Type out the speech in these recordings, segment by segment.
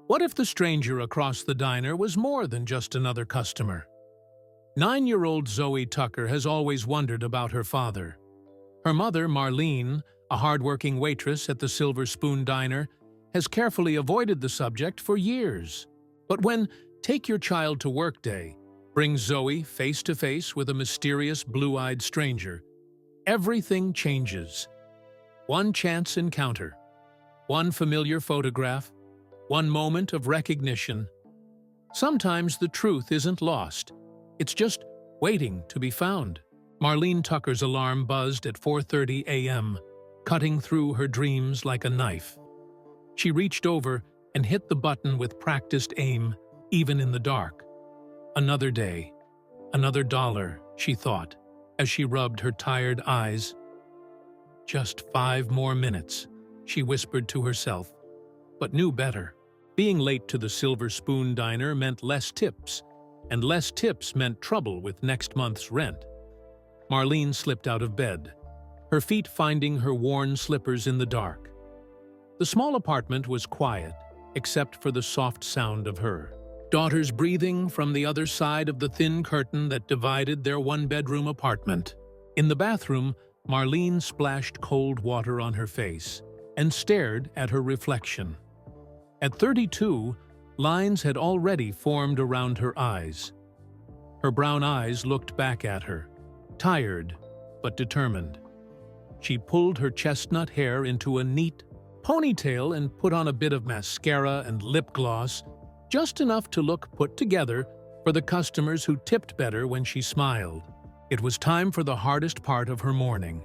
What if the stranger across the diner was more than just another customer? 9-year-old Zoe Tucker has always wondered about her father. Her mother, Marlene, a hard-working waitress at the Silver Spoon Diner, has carefully avoided the subject for years. But when Take Your Child to Work Day brings Zoe face-to-face with a mysterious blue-eyed stranger, everything changes. One chance encounter, one familiar photograph, one moment of recognition. Sometimes the truth isn't lost. It's just waiting to be found. Marlene Tucker's alarm buzzed at 4:30 a.m., cutting through her dreams like a knife. She reached over and hit the button with practiced aim, even in the dark. Another day, another dollar, she thought, as she rubbed her tired eyes. Just 5 more minutes, she whispered to herself, but knew better. Being late to the Silver Spoon Diner meant less tips, and less tips meant trouble with next month's rent. Marlene slipped out of bed, her feet finding her worn slippers in the dark. The small apartment was quiet, except for the soft sound of her daughter's breathing from the other side of the thin curtain that divided their one-bedroom apartment. In the bathroom, Marlene splashed cold water on her face and stared at her reflection. At 32, lines had already formed around her eyes. Her brown eyes looked back at her, tired but determined. She pulled her chestnut hair into a neat ponytail and put on a bit of mascara and lip gloss, just enough to look put together for the customers who tipped better when she smiled. It was time for the hardest part of her morning,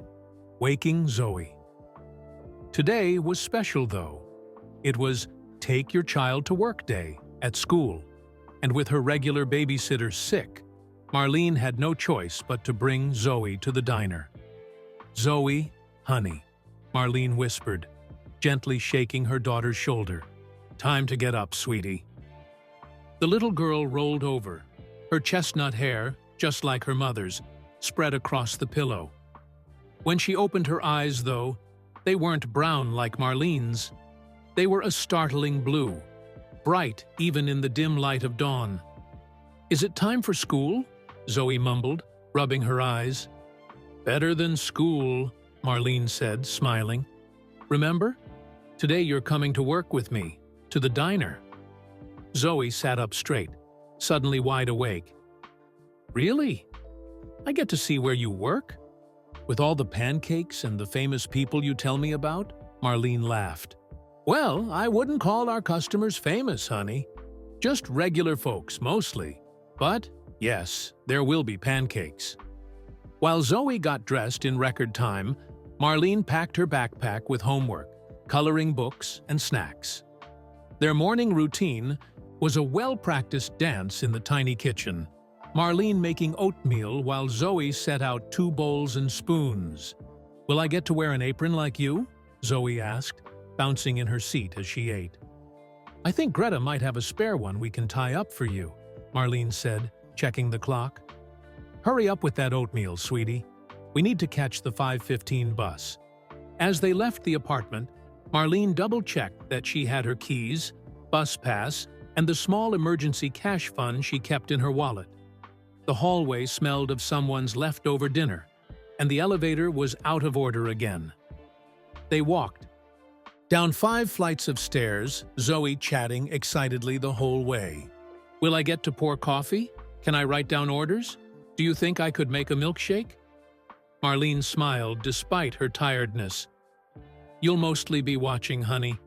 waking Zoe. Today was special, though. It was Take Your Child to Work Day at school, and with her regular babysitter sick, Marlene had no choice but to bring Zoe to the diner. "Zoe, honey," Marlene whispered, gently shaking her daughter's shoulder. "Time to get up, sweetie." The little girl rolled over, her chestnut hair, just like her mother's, spread across the pillow. When she opened her eyes, though, they weren't brown like Marlene's. They were a startling blue, bright even in the dim light of dawn. "Is it time for school?" Zoe mumbled, rubbing her eyes. "Better than school," Marlene said, smiling. "Remember? Today you're coming to work with me, to the diner." Zoe sat up straight, suddenly wide awake. "Really? I get to see where you work? With all the pancakes and the famous people you tell me about?" Marlene laughed. "Well, I wouldn't call our customers famous, honey. Just regular folks, mostly. But, yes, there will be pancakes." While Zoe got dressed in record time, Marlene packed her backpack with homework, coloring books, and snacks. Their morning routine was a well-practiced dance in the tiny kitchen, Marlene making oatmeal while Zoe set out 2 bowls and spoons. "Will I get to wear an apron like you?" Zoe asked, bouncing in her seat as she ate. "I think Greta might have a spare one we can tie up for you," Marlene said, checking the clock. "Hurry up with that oatmeal, sweetie. We need to catch the 5:15 bus." As they left the apartment, Marlene double-checked that she had her keys, bus pass, and the small emergency cash fund she kept in her wallet. The hallway smelled of someone's leftover dinner, and the elevator was out of order again. They walked down 5 flights of stairs, Zoe chatting excitedly the whole way. "Will I get to pour coffee? Can I write down orders? Do you think I could make a milkshake?" Marlene smiled despite her tiredness. "You'll mostly be watching, honey.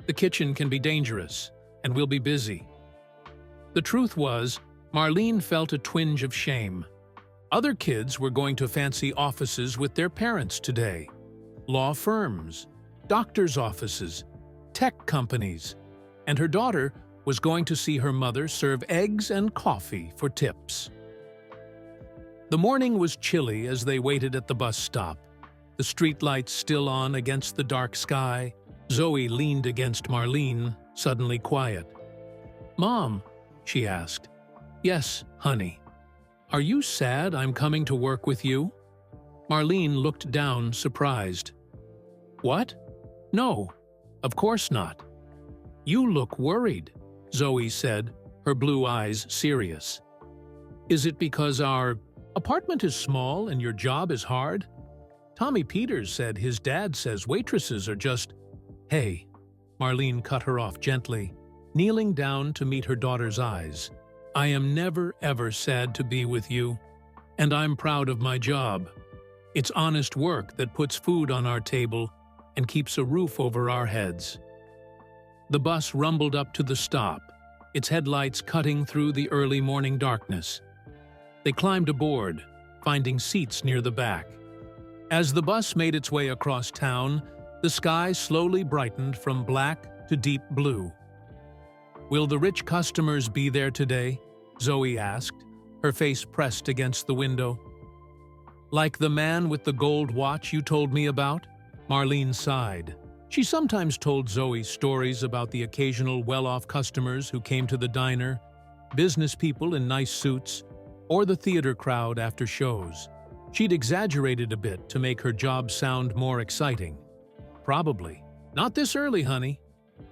The kitchen can be dangerous, and we'll be busy." The truth was, Marlene felt a twinge of shame. Other kids were going to fancy offices with their parents today. Law firms, doctors' offices, tech companies, and her daughter was going to see her mother serve eggs and coffee for tips. The morning was chilly as they waited at the bus stop, the streetlights still on against the dark sky. Zoe leaned against Marlene, suddenly quiet. "Mom," she asked. "Yes, honey. Are you sad I'm coming to work with you?" Marlene looked down, surprised. "What? No, of course not." "You look worried," Zoe said, her blue eyes serious. "Is it because our apartment is small and your job is hard? Tommy Peters said his dad says waitresses are just—" "Hey," Marlene cut her off gently, kneeling down to meet her daughter's eyes. "I am never ever sad to be with you, and I'm proud of my job. It's honest work that puts food on our table and keeps a roof over our heads." The bus rumbled up to the stop, its headlights cutting through the early morning darkness. They climbed aboard, finding seats near the back. As the bus made its way across town, the sky slowly brightened from black to deep blue. "Will the rich customers be there today?" Zoe asked, her face pressed against the window. "Like the man with the gold watch you told me about?" Marlene sighed. She sometimes told Zoe stories about the occasional well-off customers who came to the diner, business people in nice suits, or the theater crowd after shows. She'd exaggerated a bit to make her job sound more exciting. "Probably. Not this early, honey.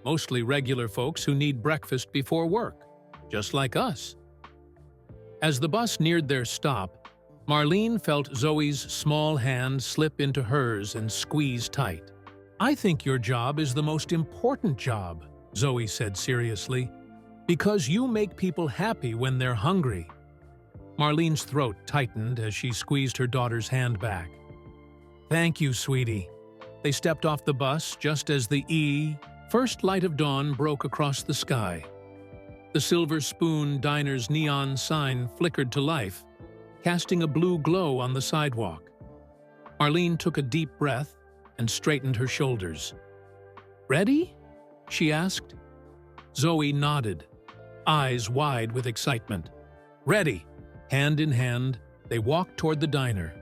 Mostly regular folks who need breakfast before work, just like us." As the bus neared their stop, Marlene felt Zoe's small hand slip into hers and squeeze tight. "I think your job is the most important job," Zoe said seriously, "because you make people happy when they're hungry." Marlene's throat tightened as she squeezed her daughter's hand back. "Thank you, sweetie." They stepped off the bus just as the first light of dawn broke across the sky. The Silver Spoon Diner's neon sign flickered to life, casting a blue glow on the sidewalk. Marlene took a deep breath and straightened her shoulders. "Ready?" she asked. Zoe nodded, eyes wide with excitement. "Ready!" Hand in hand, they walked toward the diner,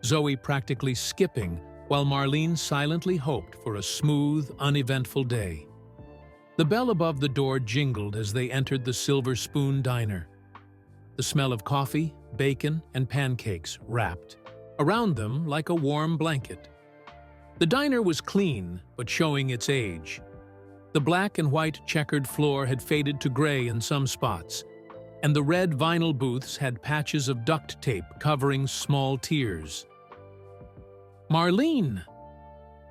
Zoe practically skipping while Marlene silently hoped for a smooth, uneventful day. The bell above the door jingled as they entered the Silver Spoon Diner. The smell of coffee, bacon, and pancakes wrapped around them like a warm blanket. The diner was clean, but showing its age. The black and white checkered floor had faded to gray in some spots, and the red vinyl booths had patches of duct tape covering small tears. "Marlene!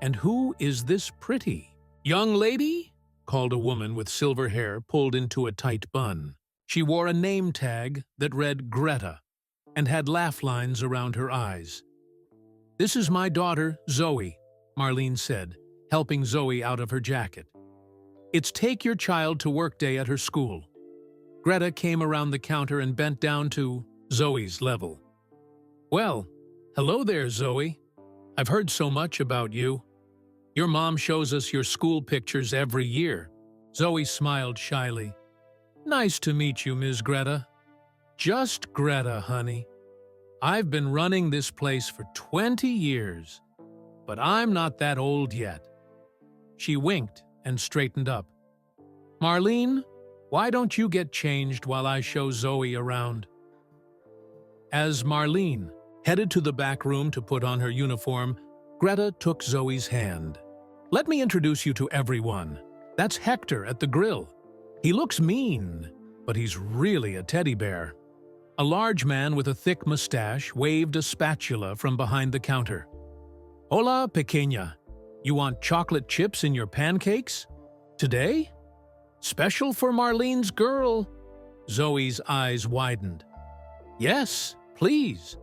And who is this pretty young lady?" called a woman with silver hair pulled into a tight bun. She wore a name tag that read Greta and had laugh lines around her eyes. "This is my daughter, Zoe," Marlene said, helping Zoe out of her jacket. "It's take your child to work day at her school." Greta came around the counter and bent down to Zoe's level. "Well, hello there, Zoe. I've heard so much about you. Your mom shows us your school pictures every year." Zoe smiled shyly. "Nice to meet you, Ms. Greta." "Just Greta, honey. I've been running this place for 20 years, but I'm not that old yet." She winked and straightened up. "Marlene, why don't you get changed while I show Zoe around?" As Marlene headed to the back room to put on her uniform, Greta took Zoe's hand. "Let me introduce you to everyone. That's Hector at the grill. He looks mean, but he's really a teddy bear." A large man with a thick mustache waved a spatula from behind the counter. "Hola, pequeña. You want chocolate chips in your pancakes? Today? Special for Marlene's girl." Zoe's eyes widened. "Yes, please.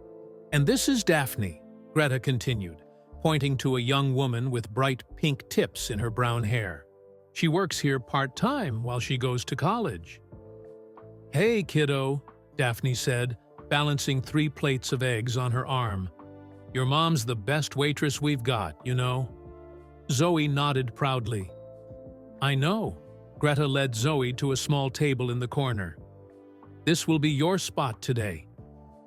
And this is Daphne," Greta continued, pointing to a young woman with bright pink tips in her brown hair. "She works here part-time while she goes to college." "Hey, kiddo," Daphne said, balancing 3 plates of eggs on her arm. "Your mom's the best waitress we've got, you know." Zoe nodded proudly. "I know." Greta led Zoe to a small table in the corner. "This will be your spot today.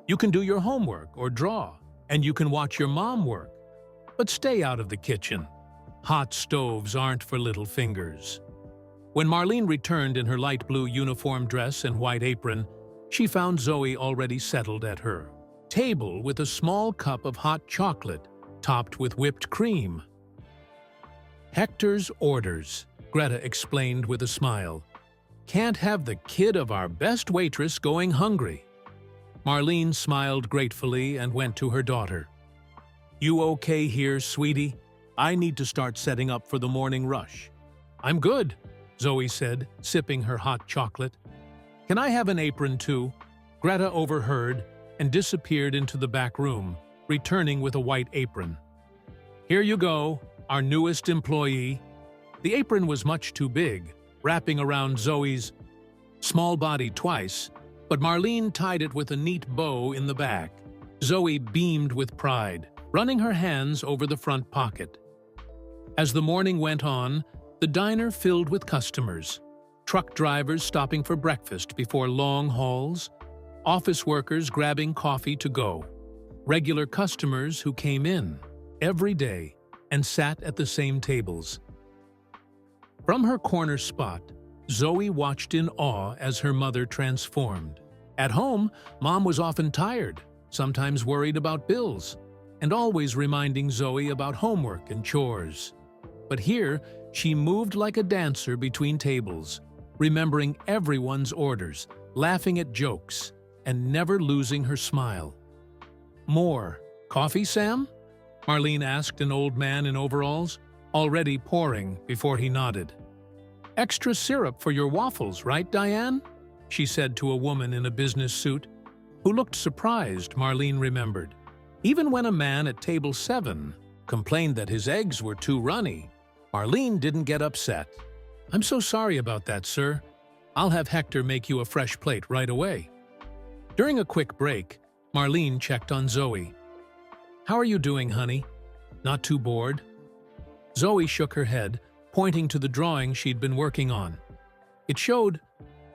You can do your homework or draw, and you can watch your mom work. But stay out of the kitchen. Hot stoves aren't for little fingers." When Marlene returned in her light blue uniform dress and white apron, she found Zoe already settled at her table with a small cup of hot chocolate topped with whipped cream. "Hector's orders," Greta explained with a smile. "Can't have the kid of our best waitress going hungry." Marlene smiled gratefully and went to her daughter. "You okay here, sweetie? I need to start setting up for the morning rush." "I'm good," Zoe said, sipping her hot chocolate. "Can I have an apron too?" Greta overheard and disappeared into the back room, returning with a white apron. "Here you go, our newest employee." The apron was much too big, wrapping around Zoe's small body twice, but Marlene tied it with a neat bow in the back. Zoe beamed with pride, running her hands over the front pocket. As the morning went on, the diner filled with customers. Truck drivers stopping for breakfast before long hauls, office workers grabbing coffee to go, regular customers who came in every day and sat at the same tables. From her corner spot, Zoe watched in awe as her mother transformed. At home, Mom was often tired, sometimes worried about bills, and always reminding Zoe about homework and chores. But here, she moved like a dancer between tables, remembering everyone's orders, laughing at jokes, and never losing her smile. "More coffee, Sam?" Marlene asked an old man in overalls, already pouring before he nodded. "Extra syrup for your waffles, right, Diane?" she said to a woman in a business suit, who looked surprised, Marlene remembered. Even when a man at table 7 complained that his eggs were too runny, Marlene didn't get upset. "I'm so sorry about that, sir. I'll have Hector make you a fresh plate right away." During a quick break, Marlene checked on Zoe. "How are you doing, honey? Not too bored?" Zoe shook her head, pointing to the drawing she'd been working on. It showed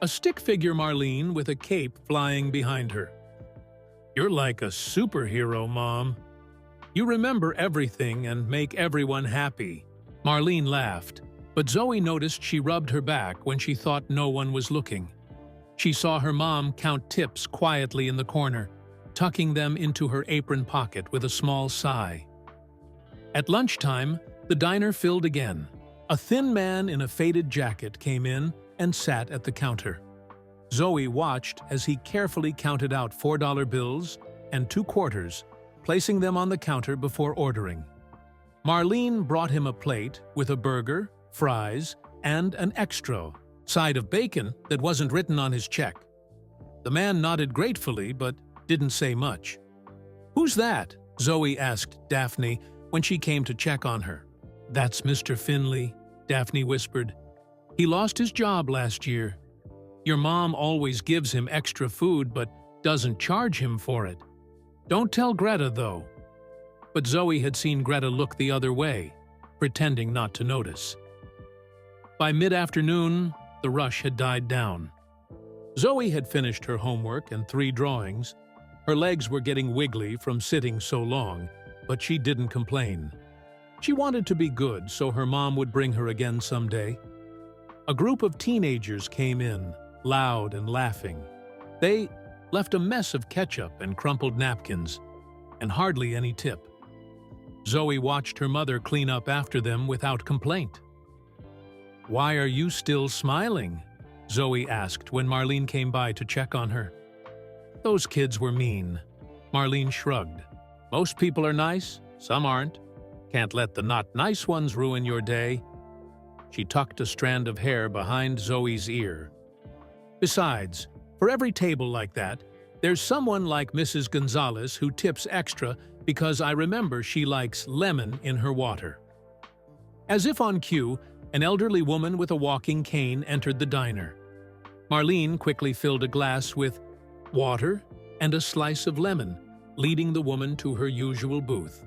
a stick figure Marlene with a cape flying behind her. "You're like a superhero, Mom. You remember everything and make everyone happy." Marlene laughed, but Zoe noticed she rubbed her back when she thought no one was looking. She saw her mom count tips quietly in the corner, tucking them into her apron pocket with a small sigh. At lunchtime, the diner filled again. A thin man in a faded jacket came in and sat at the counter. Zoe watched as he carefully counted out $4 bills and 2 quarters, placing them on the counter before ordering. Marlene brought him a plate with a burger, fries, and an extra side of bacon that wasn't written on his check. The man nodded gratefully but didn't say much. "Who's that?" Zoe asked Daphne when she came to check on her. "That's Mr. Finley," Daphne whispered. "He lost his job last year. Your mom always gives him extra food but doesn't charge him for it. Don't tell Greta, though." But Zoe had seen Greta look the other way, pretending not to notice. By mid-afternoon, the rush had died down. Zoe had finished her homework and 3 drawings. Her legs were getting wiggly from sitting so long, but she didn't complain. She wanted to be good so her mom would bring her again someday. A group of teenagers came in, loud and laughing. They left a mess of ketchup and crumpled napkins, and hardly any tip. Zoe watched her mother clean up after them without complaint. "Why are you still smiling?" Zoe asked when Marlene came by to check on her. "Those kids were mean." Marlene shrugged. "Most people are nice, some aren't. Can't let the not nice ones ruin your day." She tucked a strand of hair behind Zoe's ear. "Besides, for every table like that, there's someone like Mrs. Gonzalez who tips extra because I remember she likes lemon in her water." As if on cue, an elderly woman with a walking cane entered the diner. Marlene quickly filled a glass with water and a slice of lemon, leading the woman to her usual booth.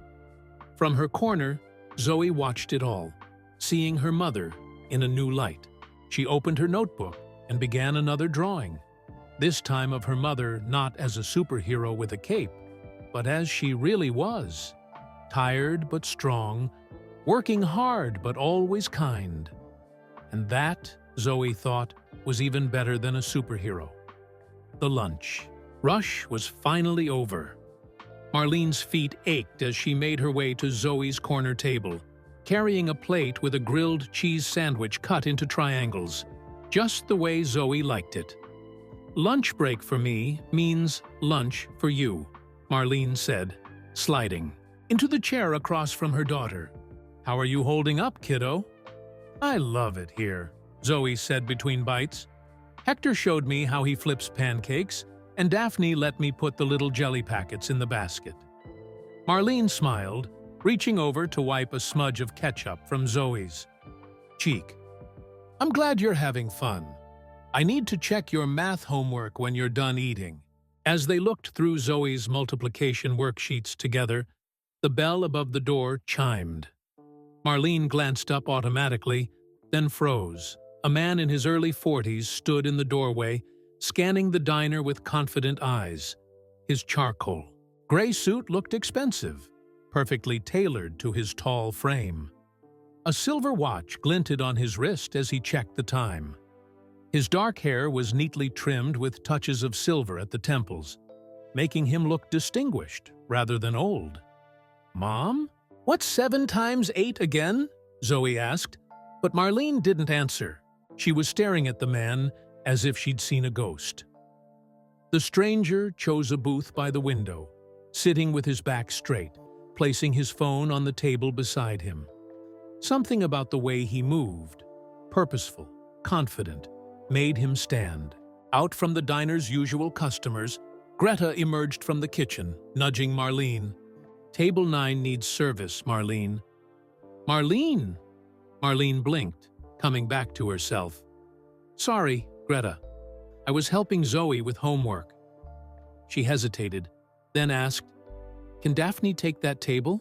From her corner, Zoe watched it all, seeing her mother in a new light. She opened her notebook and began another drawing, this time of her mother not as a superhero with a cape, but as she really was, tired but strong, working hard but always kind. And that, Zoe thought, was even better than a superhero. The lunch rush was finally over. Marlene's feet ached as she made her way to Zoe's corner table, carrying a plate with a grilled cheese sandwich cut into triangles, just the way Zoe liked it. "Lunch break for me means lunch for you," Marlene said, sliding into the chair across from her daughter. "How are you holding up, kiddo?" "I love it here," Zoe said between bites. "Hector showed me how he flips pancakes, and Daphne let me put the little jelly packets in the basket." Marlene smiled, reaching over to wipe a smudge of ketchup from Zoe's cheek. "I'm glad you're having fun. I need to check your math homework when you're done eating." As they looked through Zoe's multiplication worksheets together, the bell above the door chimed. Marlene glanced up automatically, then froze. A man in his early 40s stood in the doorway, scanning the diner with confident eyes. His charcoal gray suit looked expensive, perfectly tailored to his tall frame. A silver watch glinted on his wrist as he checked the time. His dark hair was neatly trimmed with touches of silver at the temples, making him look distinguished rather than old. "Mom? What's 7 times 8 again?" Zoe asked, but Marlene didn't answer. She was staring at the man as if she'd seen a ghost. The stranger chose a booth by the window, sitting with his back straight, placing his phone on the table beside him. Something about the way he moved, purposeful, confident, made him stand. Out from the diner's usual customers, Greta emerged from the kitchen, nudging Marlene. "Table 9 needs service, Marlene." "Marlene!" Marlene blinked, coming back to herself. "Sorry, Greta. I was helping Zoe with homework." She hesitated, then asked, "Can Daphne take that table?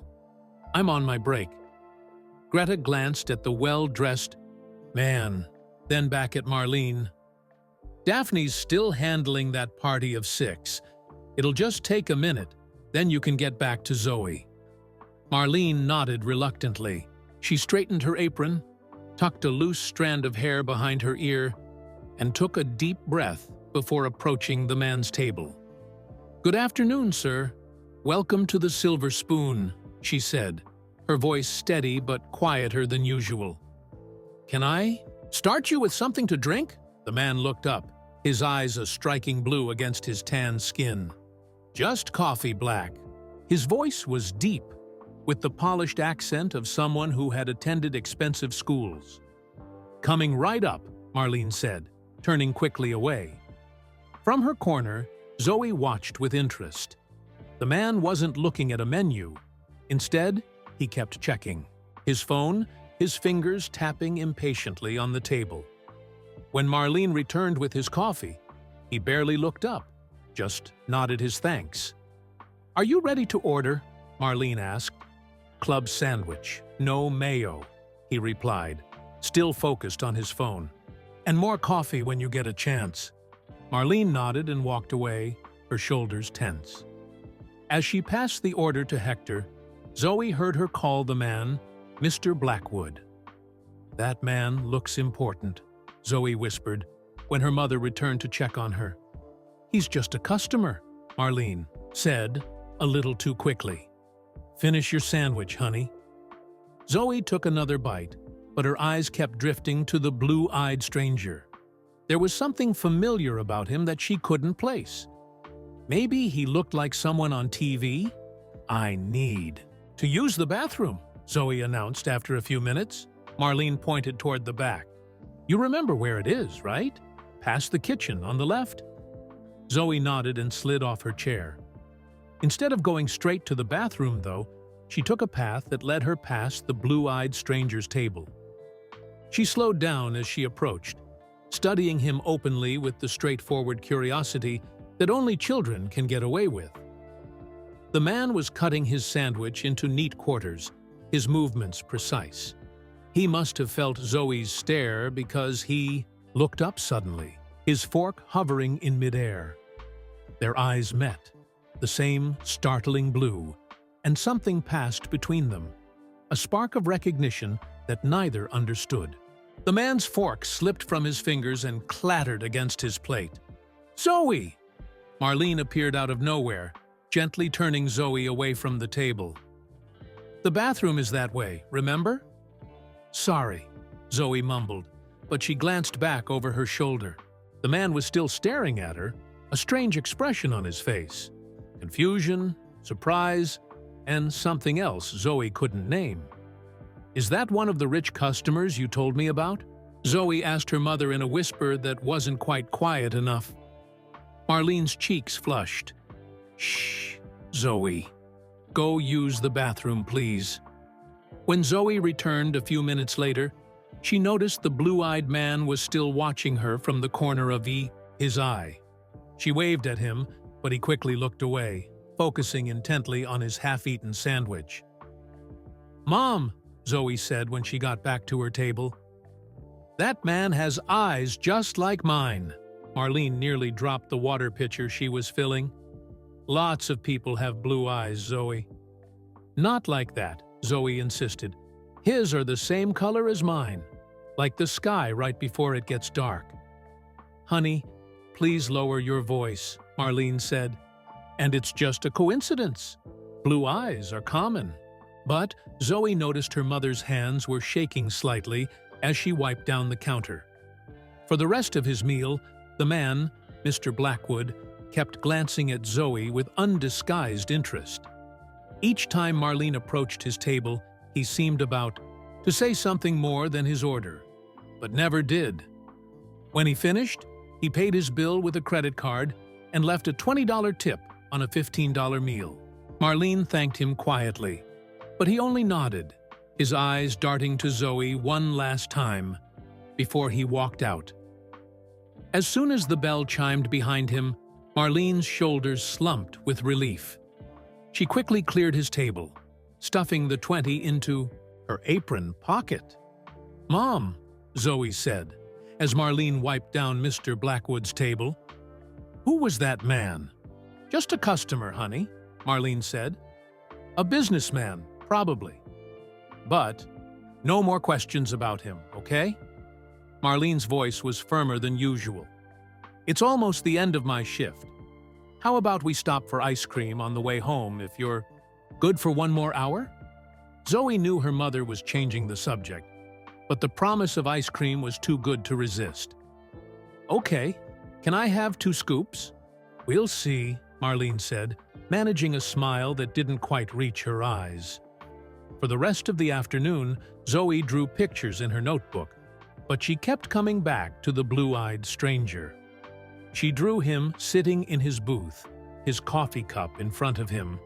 I'm on my break." Greta glanced at the well-dressed man, then back at Marlene. "Daphne's still handling that party of 6. It'll just take a minute, then you can get back to Zoe." Marlene nodded reluctantly. She straightened her apron, tucked a loose strand of hair behind her ear, and took a deep breath before approaching the man's table. "Good afternoon, sir. Welcome to the Silver Spoon," she said, her voice steady but quieter than usual. "Can I start you with something to drink?" The man looked up, his eyes a striking blue against his tan skin. "Just coffee black." His voice was deep, with the polished accent of someone who had attended expensive schools. "Coming right up," Marlene said, turning quickly away. From her corner, Zoe watched with interest. The man wasn't looking at a menu. Instead, he kept checking his phone, his fingers tapping impatiently on the table. When Marlene returned with his coffee, he barely looked up, just nodded his thanks. "Are you ready to order?" Marlene asked. "Club sandwich, no mayo," he replied, still focused on his phone. "And more coffee when you get a chance." Marlene nodded and walked away, her shoulders tense. As she passed the order to Hector, Zoe heard her call the man Mr. Blackwood. "That man looks important," Zoe whispered when her mother returned to check on her. "He's just a customer," Marlene said, a little too quickly. "Finish your sandwich, honey." Zoe took another bite, but her eyes kept drifting to the blue-eyed stranger. There was something familiar about him that she couldn't place. Maybe he looked like someone on TV? "I need to use the bathroom," Zoe announced after a few minutes. Marlene pointed toward the back. "You remember where it is, right? Past the kitchen on the left?" Zoe nodded and slid off her chair. Instead of going straight to the bathroom, though, she took a path that led her past the blue-eyed stranger's table. She slowed down as she approached, studying him openly with the straightforward curiosity that only children can get away with. The man was cutting his sandwich into neat quarters, his movements precise. He must have felt Zoe's stare because he looked up suddenly, his fork hovering in midair. Their eyes met, the same startling blue, and something passed between them, a spark of recognition that neither understood. The man's fork slipped from his fingers and clattered against his plate. "Zoe!" Marlene appeared out of nowhere, gently turning Zoe away from the table. "The bathroom is that way, remember?" "Sorry," Zoe mumbled, but she glanced back over her shoulder. The man was still staring at her, a strange expression on his face. Confusion, surprise, and something else Zoe couldn't name. "Is that one of the rich customers you told me about?" Zoe asked her mother in a whisper that wasn't quite quiet enough. Marlene's cheeks flushed. "Shh, Zoe. Go use the bathroom, please." When Zoe returned a few minutes later, she noticed the blue-eyed man was still watching her from the corner of his eye. She waved at him, but he quickly looked away, focusing intently on his half-eaten sandwich. "Mom," Zoe said when she got back to her table. "That man has eyes just like mine." Marlene nearly dropped the water pitcher she was filling. "Lots of people have blue eyes, Zoe." "Not like that," Zoe insisted. "His are the same color as mine, like the sky right before it gets dark." "Honey, please lower your voice," Marlene said. "And it's just a coincidence. Blue eyes are common." But Zoe noticed her mother's hands were shaking slightly as she wiped down the counter. For the rest of his meal, the man, Mr. Blackwood, kept glancing at Zoe with undisguised interest. Each time Marlene approached his table, he seemed about to say something more than his order, but never did. When he finished, he paid his bill with a credit card and left a $20 tip on a $15 meal. Marlene thanked him quietly, but he only nodded, his eyes darting to Zoe one last time before he walked out. As soon as the bell chimed behind him, Marlene's shoulders slumped with relief. She quickly cleared his table, stuffing the 20 into her apron pocket. "Mom," Zoe said, as Marlene wiped down Mr. Blackwood's table. "Who was that man?" "Just a customer, honey," Marlene said. "A businessman, probably. But no more questions about him, okay?" Marlene's voice was firmer than usual. "It's almost the end of my shift. How about we stop for ice cream on the way home if you're good for one more hour?" Zoe knew her mother was changing the subject, but the promise of ice cream was too good to resist. "Okay, can I have 2 scoops?" "We'll see," Marlene said, managing a smile that didn't quite reach her eyes. For the rest of the afternoon, Zoe drew pictures in her notebook, but she kept coming back to the blue-eyed stranger. She drew him sitting in his booth, his coffee cup in front of him.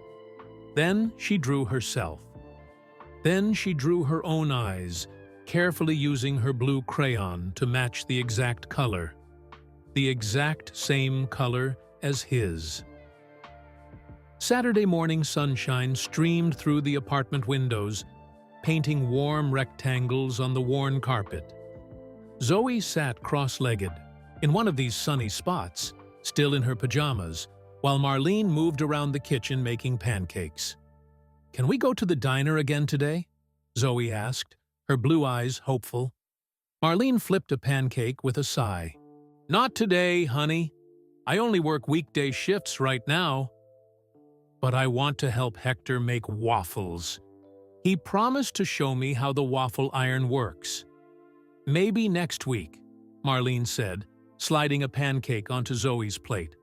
Then she drew herself. Then she drew her own eyes, carefully using her blue crayon to match the exact color. The exact same color as his. Saturday morning sunshine streamed through the apartment windows, painting warm rectangles on the worn carpet. Zoe sat cross-legged, in one of these sunny spots, still in her pajamas, while Marlene moved around the kitchen making pancakes. "Can we go to the diner again today?" Zoe asked, her blue eyes hopeful. Marlene flipped a pancake with a sigh. "Not today, honey. I only work weekday shifts right now. But I want to help Hector make waffles. He promised to show me how the waffle iron works." "Maybe next week," Marlene said, sliding a pancake onto Zoe's plate.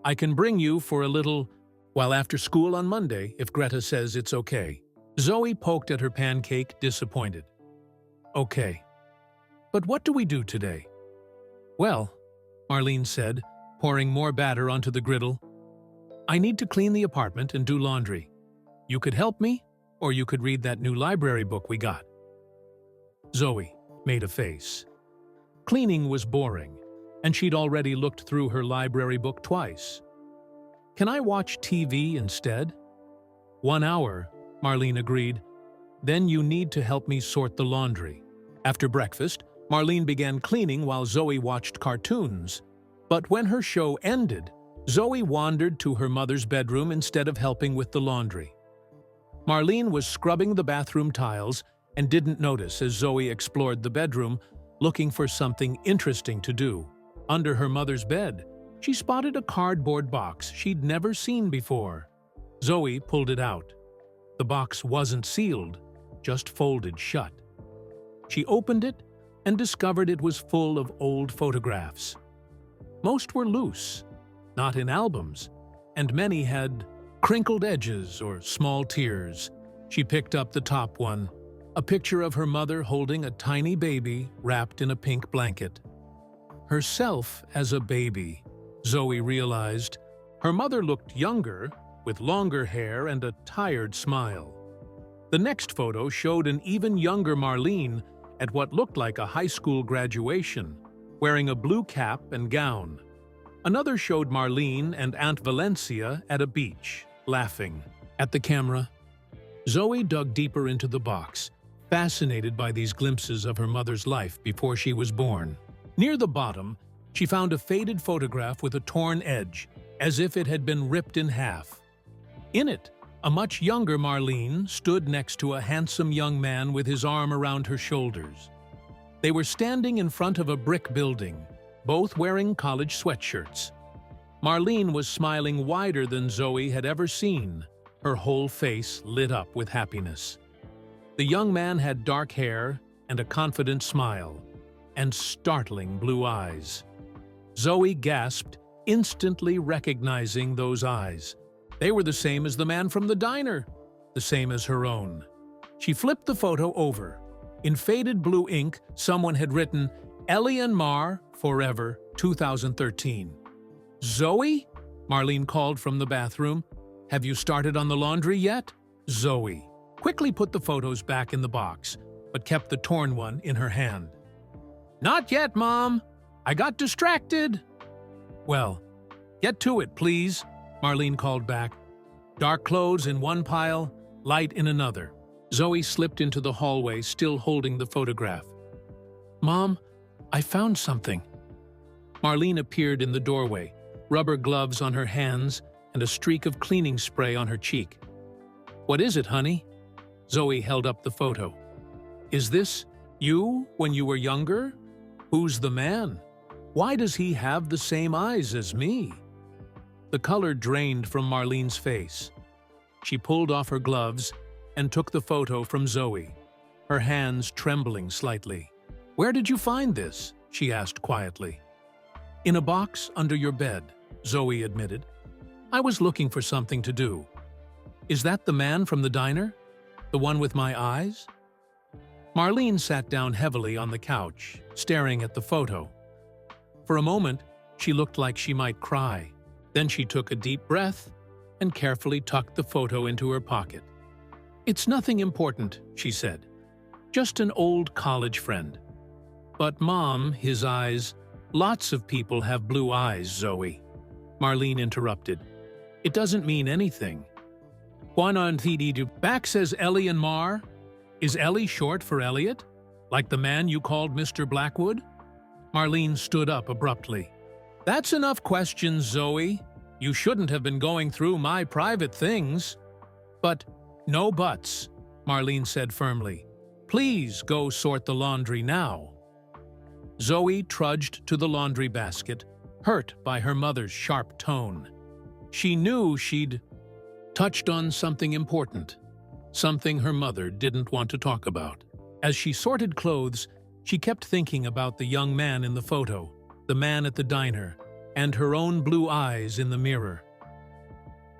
"I can bring you for a little while after school on Monday if Greta says it's okay." Zoe poked at her pancake, disappointed. "Okay. But what do we do today?" "Well," Marlene said, pouring more batter onto the griddle, "I need to clean the apartment and do laundry. You could help me, or you could read that new library book we got." Zoe made a face. Cleaning was boring, and she'd already looked through her library book twice. "Can I watch TV instead?" "1 hour," Marlene agreed. "Then you need to help me sort the laundry." After breakfast, Marlene began cleaning while Zoe watched cartoons. But when her show ended, Zoe wandered to her mother's bedroom instead of helping with the laundry. Marlene was scrubbing the bathroom tiles and didn't notice as Zoe explored the bedroom, looking for something interesting to do. Under her mother's bed, she spotted a cardboard box she'd never seen before. Zoe pulled it out. The box wasn't sealed, just folded shut. She opened it and discovered it was full of old photographs. Most were loose, not in albums, and many had crinkled edges or small tears. She picked up the top one, a picture of her mother holding a tiny baby wrapped in a pink blanket. Herself as a baby, Zoe realized. Her mother looked younger, with longer hair and a tired smile. The next photo showed an even younger Marlene at what looked like a high school graduation, wearing a blue cap and gown. Another showed Marlene and Aunt Valencia at a beach, laughing. At the camera, Zoe dug deeper into the box, fascinated by these glimpses of her mother's life before she was born. Near the bottom, she found a faded photograph with a torn edge, as if it had been ripped in half. In it, a much younger Marlene stood next to a handsome young man with his arm around her shoulders. They were standing in front of a brick building, both wearing college sweatshirts. Marlene was smiling wider than Zoe had ever seen, her whole face lit up with happiness. The young man had dark hair and a confident smile, and startling blue eyes. Zoe gasped, instantly recognizing those eyes. They were the same as the man from the diner, the same as her own. She flipped the photo over. In faded blue ink, someone had written, "Ellie and Mar, Forever, 2013. "Zoe?" Marlene called from the bathroom. "Have you started on the laundry yet?" Zoe quickly put the photos back in the box, but kept the torn one in her hand. "Not yet, Mom. I got distracted." "Well, get to it, please," Marlene called back. Dark clothes in one pile, light in another. Zoe slipped into the hallway, still holding the photograph. "Mom, I found something." Marlene appeared in the doorway, rubber gloves on her hands and a streak of cleaning spray on her cheek. "What is it, honey?" Zoe held up the photo. "Is this you when you were younger? Who's the man? Why does he have the same eyes as me?" The color drained from Marlene's face. She pulled off her gloves and took the photo from Zoe, her hands trembling slightly. "Where did you find this?" she asked quietly. "In a box under your bed," Zoe admitted. "I was looking for something to do." "Is that the man from the diner? The one with my eyes?" Marlene sat down heavily on the couch, staring at the photo. For a moment, she looked like she might cry. Then she took a deep breath and carefully tucked the photo into her pocket. "It's nothing important," she said. "Just an old college friend." "But Mom," his eyes, "lots of people have blue eyes, Zoe." Marlene interrupted. "It doesn't mean anything." "Back says Ellie and Mar. Is Ellie short for Elliot? Like the man you called Mr. Blackwood?" Marlene stood up abruptly. "That's enough questions, Zoe. You shouldn't have been going through my private things." "But no buts," Marlene said firmly. "Please go sort the laundry now." Zoe trudged to the laundry basket, hurt by her mother's sharp tone. She knew she'd touched on something important, something her mother didn't want to talk about. As she sorted clothes, she kept thinking about the young man in the photo, the man at the diner, and her own blue eyes in the mirror.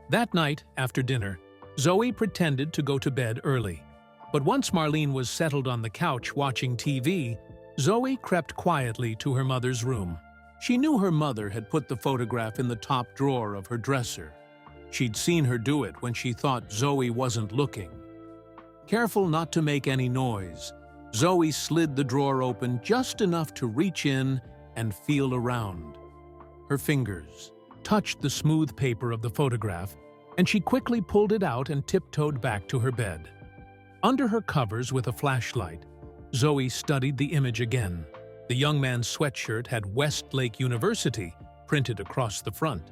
That night, after dinner, Zoe pretended to go to bed early. But once Marlene was settled on the couch watching TV, Zoe crept quietly to her mother's room. She knew her mother had put the photograph in the top drawer of her dresser. She'd seen her do it when she thought Zoe wasn't looking. Careful not to make any noise, Zoe slid the drawer open just enough to reach in and feel around. Her fingers touched the smooth paper of the photograph, and she quickly pulled it out and tiptoed back to her bed. Under her covers with a flashlight, Zoe studied the image again. The young man's sweatshirt had Westlake University printed across the front.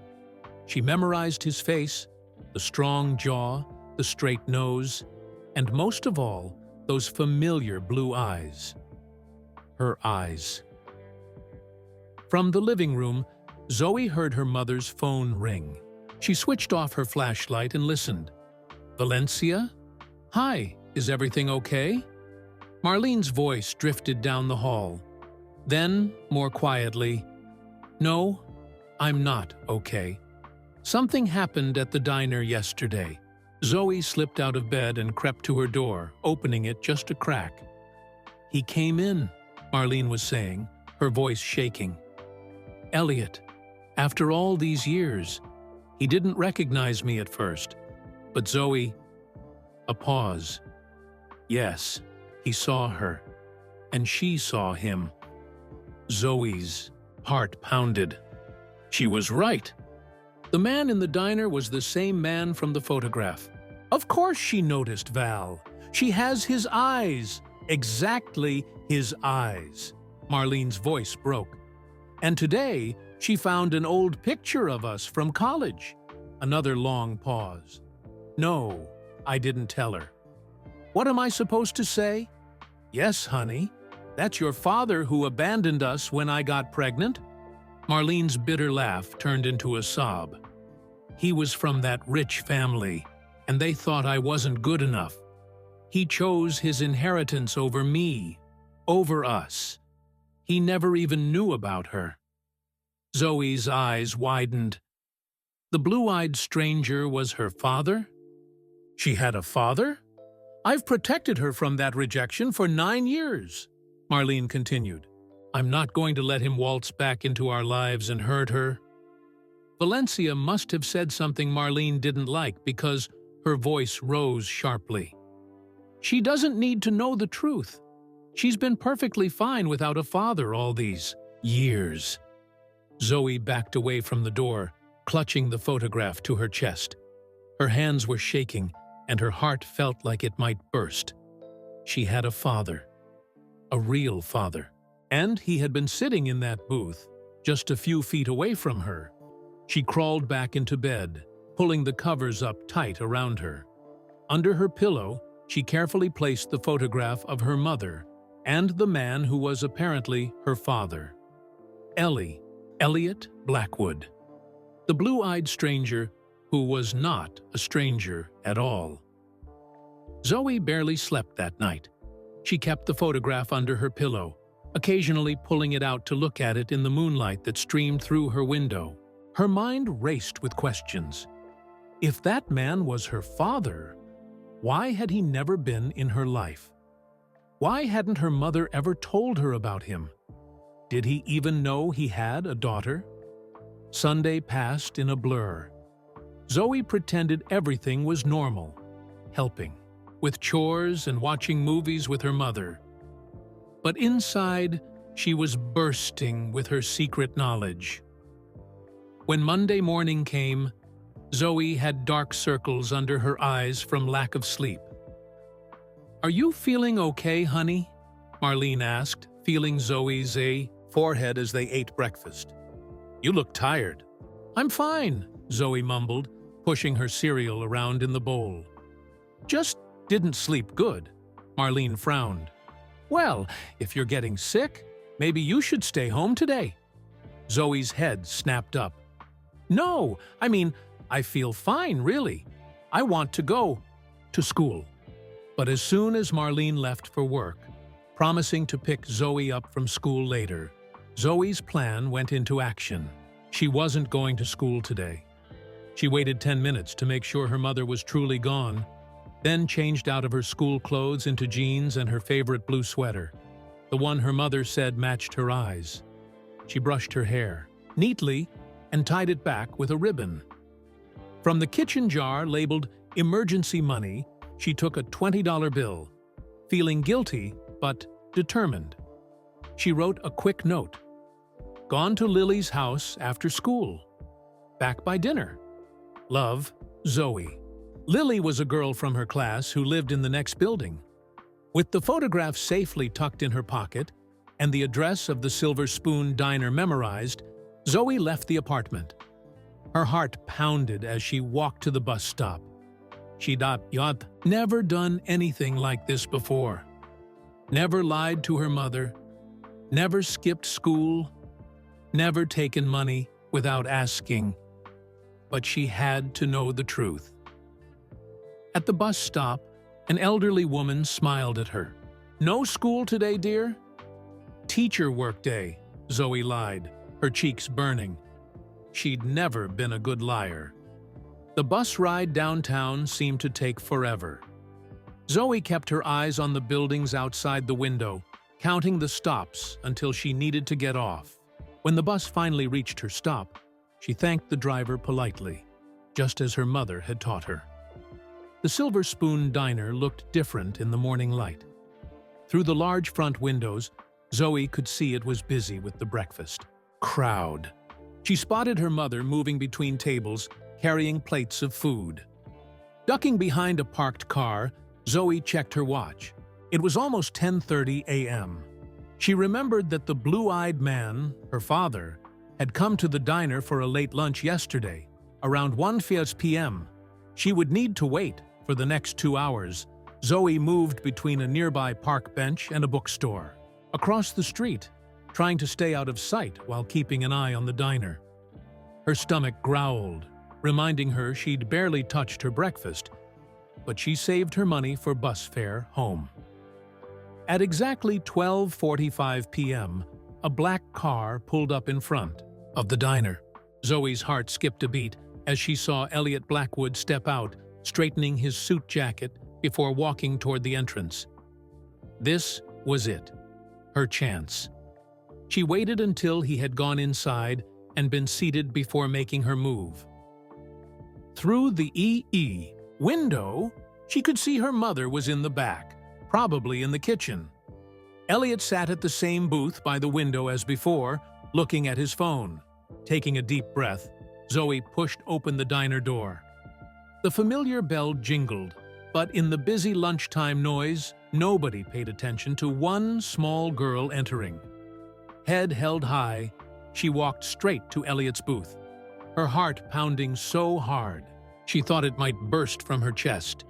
She memorized his face, the strong jaw, the straight nose, and most of all, those familiar blue eyes. Her eyes. From the living room, Zoe heard her mother's phone ring. She switched off her flashlight and listened. "Valencia? Hi, is everything okay?" Marlene's voice drifted down the hall. Then, more quietly, "No, I'm not okay. Something happened at the diner yesterday." Zoe slipped out of bed and crept to her door, opening it just a crack. "He came in," Marlene was saying, her voice shaking. "Elliot, after all these years, he didn't recognize me at first. But Zoe..." A pause. "Yes, he saw her, and she saw him." Zoe's heart pounded. She was right. The man in the diner was the same man from the photograph. Of course she noticed Val. She has his eyes. Exactly his eyes. Marlene's voice broke. "And today, she found an old picture of us from college." Another long pause. "No, I didn't tell her." "What am I supposed to say?" "Yes, honey. That's your father who abandoned us when I got pregnant." Marlene's bitter laugh turned into a sob. "He was from that rich family, and they thought I wasn't good enough. He chose his inheritance over me, over us. He never even knew about her." Zoe's eyes widened. The blue-eyed stranger was her father? She had a father? "I've protected her from that rejection for 9 years," Marlene continued. "I'm not going to let him waltz back into our lives and hurt her." Valencia must have said something Marlene didn't like because her voice rose sharply. "She doesn't need to know the truth. She's been perfectly fine without a father all these years." Zoe backed away from the door, clutching the photograph to her chest. Her hands were shaking, and her heart felt like it might burst. She had a father. A real father. And he had been sitting in that booth, just a few feet away from her. She crawled back into bed, pulling the covers up tight around her. Under her pillow, she carefully placed the photograph of her mother and the man who was apparently her father. Elliot Blackwood. The blue-eyed stranger who was not a stranger at all. Zoe barely slept that night. She kept the photograph under her pillow, occasionally pulling it out to look at it in the moonlight that streamed through her window. Her mind raced with questions. If that man was her father, why had he never been in her life? Why hadn't her mother ever told her about him? Did he even know he had a daughter? Sunday passed in a blur. Zoe pretended everything was normal, helping, with chores and watching movies with her mother. But inside, she was bursting with her secret knowledge. When Monday morning came, Zoe had dark circles under her eyes from lack of sleep. "Are you feeling okay, honey?" Marlene asked, feeling Zoe's forehead as they ate breakfast. "You look tired." "I'm fine," Zoe mumbled, pushing her cereal around in the bowl. "Just didn't sleep good." Marlene frowned. "Well, if you're getting sick, maybe you should stay home today." Zoe's head snapped up. "No, I feel fine, really. I want to go to school." But as soon as Marlene left for work, promising to pick Zoe up from school later, Zoe's plan went into action. She wasn't going to school today. She waited 10 minutes to make sure her mother was truly gone, then changed out of her school clothes into jeans and her favorite blue sweater, the one her mother said matched her eyes. She brushed her hair, neatly, and tied it back with a ribbon. From the kitchen jar labeled "Emergency Money," she took a $20 bill, feeling guilty but determined. She wrote a quick note. "Gone to Lily's house after school. Back by dinner. Love, Zoe." Lily was a girl from her class who lived in the next building. With the photograph safely tucked in her pocket and the address of the Silver Spoon Diner memorized, Zoe left the apartment. Her heart pounded as she walked to the bus stop. She'd never done anything like this before. Never lied to her mother, never skipped school, never taken money without asking. But she had to know the truth. At the bus stop, an elderly woman smiled at her. No school today, dear? Teacher work day, Zoe lied, her cheeks burning. She'd never been a good liar. The bus ride downtown seemed to take forever. Zoe kept her eyes on the buildings outside the window, counting the stops until she needed to get off. When the bus finally reached her stop, she thanked the driver politely, just as her mother had taught her. The Silver Spoon Diner looked different in the morning light. Through the large front windows, Zoe could see it was busy with the breakfast crowd. She spotted her mother moving between tables, carrying plates of food. Ducking behind a parked car, Zoe checked her watch. It was almost 10:30 a.m. She remembered that the blue-eyed man, her father, had come to the diner for a late lunch yesterday, around 1:00 p.m. She would need to wait for the next 2 hours. Zoe moved between a nearby park bench and a bookstore. Across the street, trying to stay out of sight while keeping an eye on the diner. Her stomach growled, reminding her she'd barely touched her breakfast, but she saved her money for bus fare home. At exactly 12:45 p.m., a black car pulled up in front of the diner. Zoe's heart skipped a beat as she saw Elliot Blackwood step out, straightening his suit jacket before walking toward the entrance. This was it, her chance. She waited until he had gone inside and been seated before making her move. Through the window, she could see her mother was in the back, probably in the kitchen. Elliot sat at the same booth by the window as before, looking at his phone. Taking a deep breath, Zoe pushed open the diner door. The familiar bell jingled, but in the busy lunchtime noise, nobody paid attention to one small girl entering. Head held high, she walked straight to Elliot's booth, her heart pounding so hard she thought it might burst from her chest.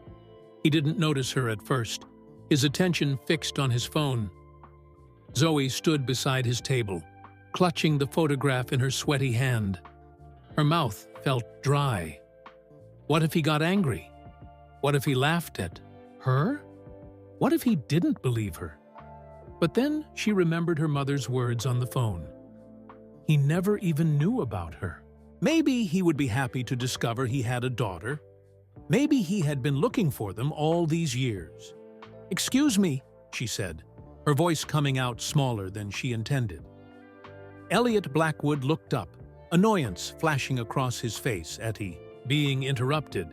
He didn't notice her at first, his attention fixed on his phone. Zoe stood beside his table, clutching the photograph in her sweaty hand. Her mouth felt dry. What if he got angry? What if he laughed at her? What if he didn't believe her? But then she remembered her mother's words on the phone. He never even knew about her. Maybe he would be happy to discover he had a daughter. Maybe he had been looking for them all these years. "Excuse me," she said, her voice coming out smaller than she intended. Elliot Blackwood looked up, annoyance flashing across his face at he being interrupted.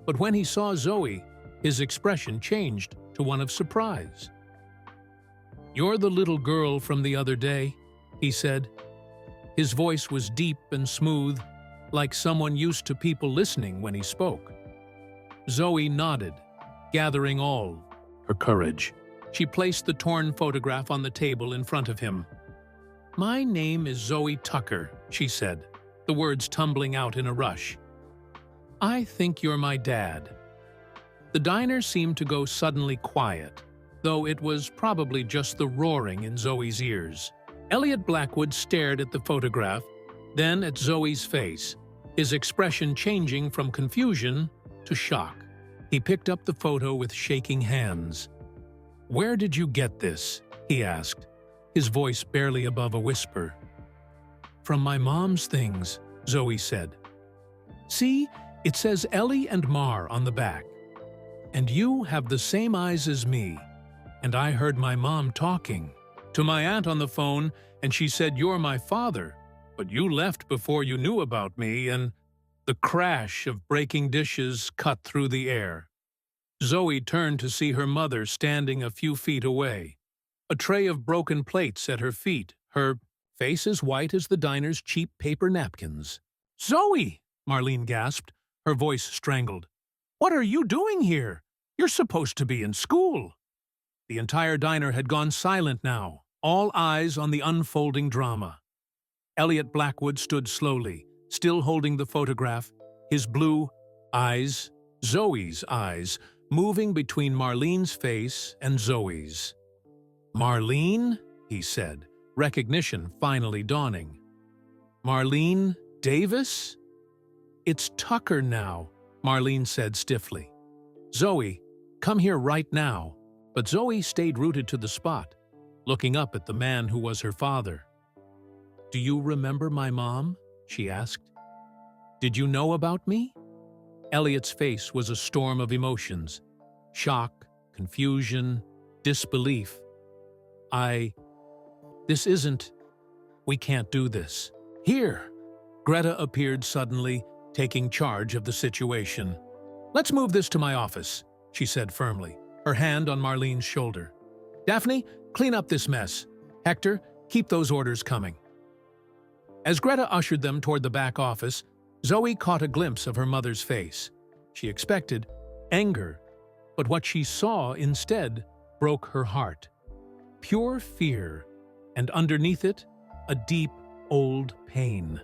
But when he saw Zoe, his expression changed to one of surprise. "You're the little girl from the other day," he said. His voice was deep and smooth, like someone used to people listening when he spoke. Zoe nodded, gathering all her courage. She placed the torn photograph on the table in front of him. "My name is Zoe Tucker," she said, the words tumbling out in a rush. "I think you're my dad." The diner seemed to go suddenly quiet, though it was probably just the roaring in Zoe's ears. Elliot Blackwood stared at the photograph, then at Zoe's face, his expression changing from confusion to shock. He picked up the photo with shaking hands. "Where did you get this?" he asked, his voice barely above a whisper. "From my mom's things," Zoe said. "See, it says Ellie and Mar on the back. And you have the same eyes as me. And I heard my mom talking to my aunt on the phone, and she said you're my father, but you left before you knew about me," and the crash of breaking dishes cut through the air. Zoe turned to see her mother standing a few feet away, a tray of broken plates at her feet, her face as white as the diner's cheap paper napkins. "Zoe!" Marlene gasped, her voice strangled. "What are you doing here? You're supposed to be in school." The entire diner had gone silent now, all eyes on the unfolding drama. Elliot Blackwood stood slowly, still holding the photograph, his blue eyes, Zoe's eyes, moving between Marlene's face and Zoe's. "Marlene?" he said, recognition finally dawning. "Marlene Davis?" "It's Tucker now," Marlene said stiffly. "Zoe, come here right now." But Zoe stayed rooted to the spot, looking up at the man who was her father. "Do you remember my mom?" she asked. "Did you know about me?" Elliot's face was a storm of emotions: shock, confusion, disbelief. This isn't... We can't do this. Here!" Greta appeared suddenly, taking charge of the situation. "Let's move this to my office," she said firmly, her hand on Marlene's shoulder. "Daphne, clean up this mess. Hector, keep those orders coming." As Greta ushered them toward the back office, Zoe caught a glimpse of her mother's face. She expected anger, but what she saw instead broke her heart. Pure fear, and underneath it, a deep, old pain.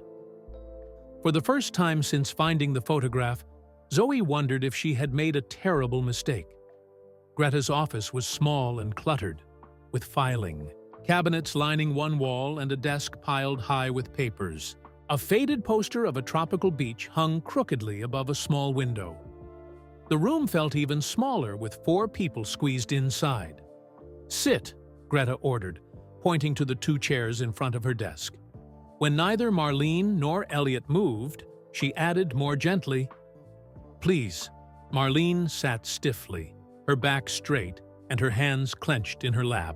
For the first time since finding the photograph, Zoe wondered if she had made a terrible mistake. Greta's office was small and cluttered, with filing, cabinets lining one wall and a desk piled high with papers. A faded poster of a tropical beach hung crookedly above a small window. The room felt even smaller with 4 people squeezed inside. "Sit," Greta ordered, pointing to the 2 chairs in front of her desk. When neither Marlene nor Elliot moved, she added more gently, "Please." Marlene sat stiffly, her back straight and her hands clenched in her lap.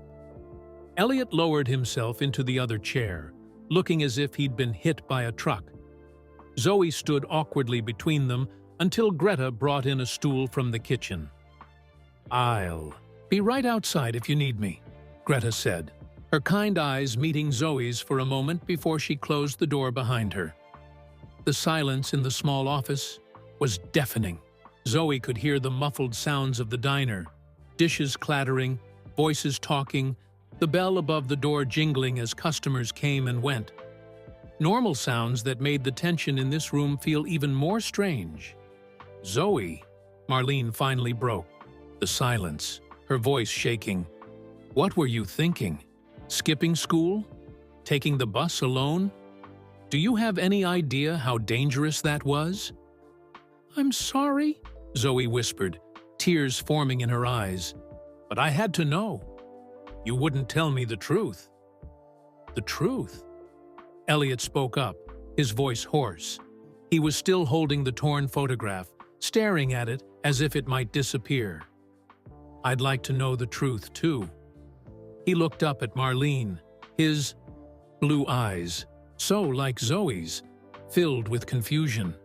Elliot lowered himself into the other chair, looking as if he'd been hit by a truck. Zoe stood awkwardly between them until Greta brought in a stool from the kitchen. "I'll be right outside if you need me," Greta said, her kind eyes meeting Zoe's for a moment before she closed the door behind her. The silence in the small office was deafening. Zoe could hear the muffled sounds of the diner, dishes clattering, voices talking, the bell above the door jingling as customers came and went. Normal sounds that made the tension in this room feel even more strange. "Zoe," Marlene finally broke the silence, her voice shaking. "What were you thinking? Skipping school? Taking the bus alone? Do you have any idea how dangerous that was?" "I'm sorry," Zoe whispered, tears forming in her eyes. "But I had to know. You wouldn't tell me the truth." "The truth?" Elliot spoke up, his voice hoarse. He was still holding the torn photograph, staring at it as if it might disappear. "I'd like to know the truth, too." He looked up at Marlene, his blue eyes, so like Zoe's, filled with confusion.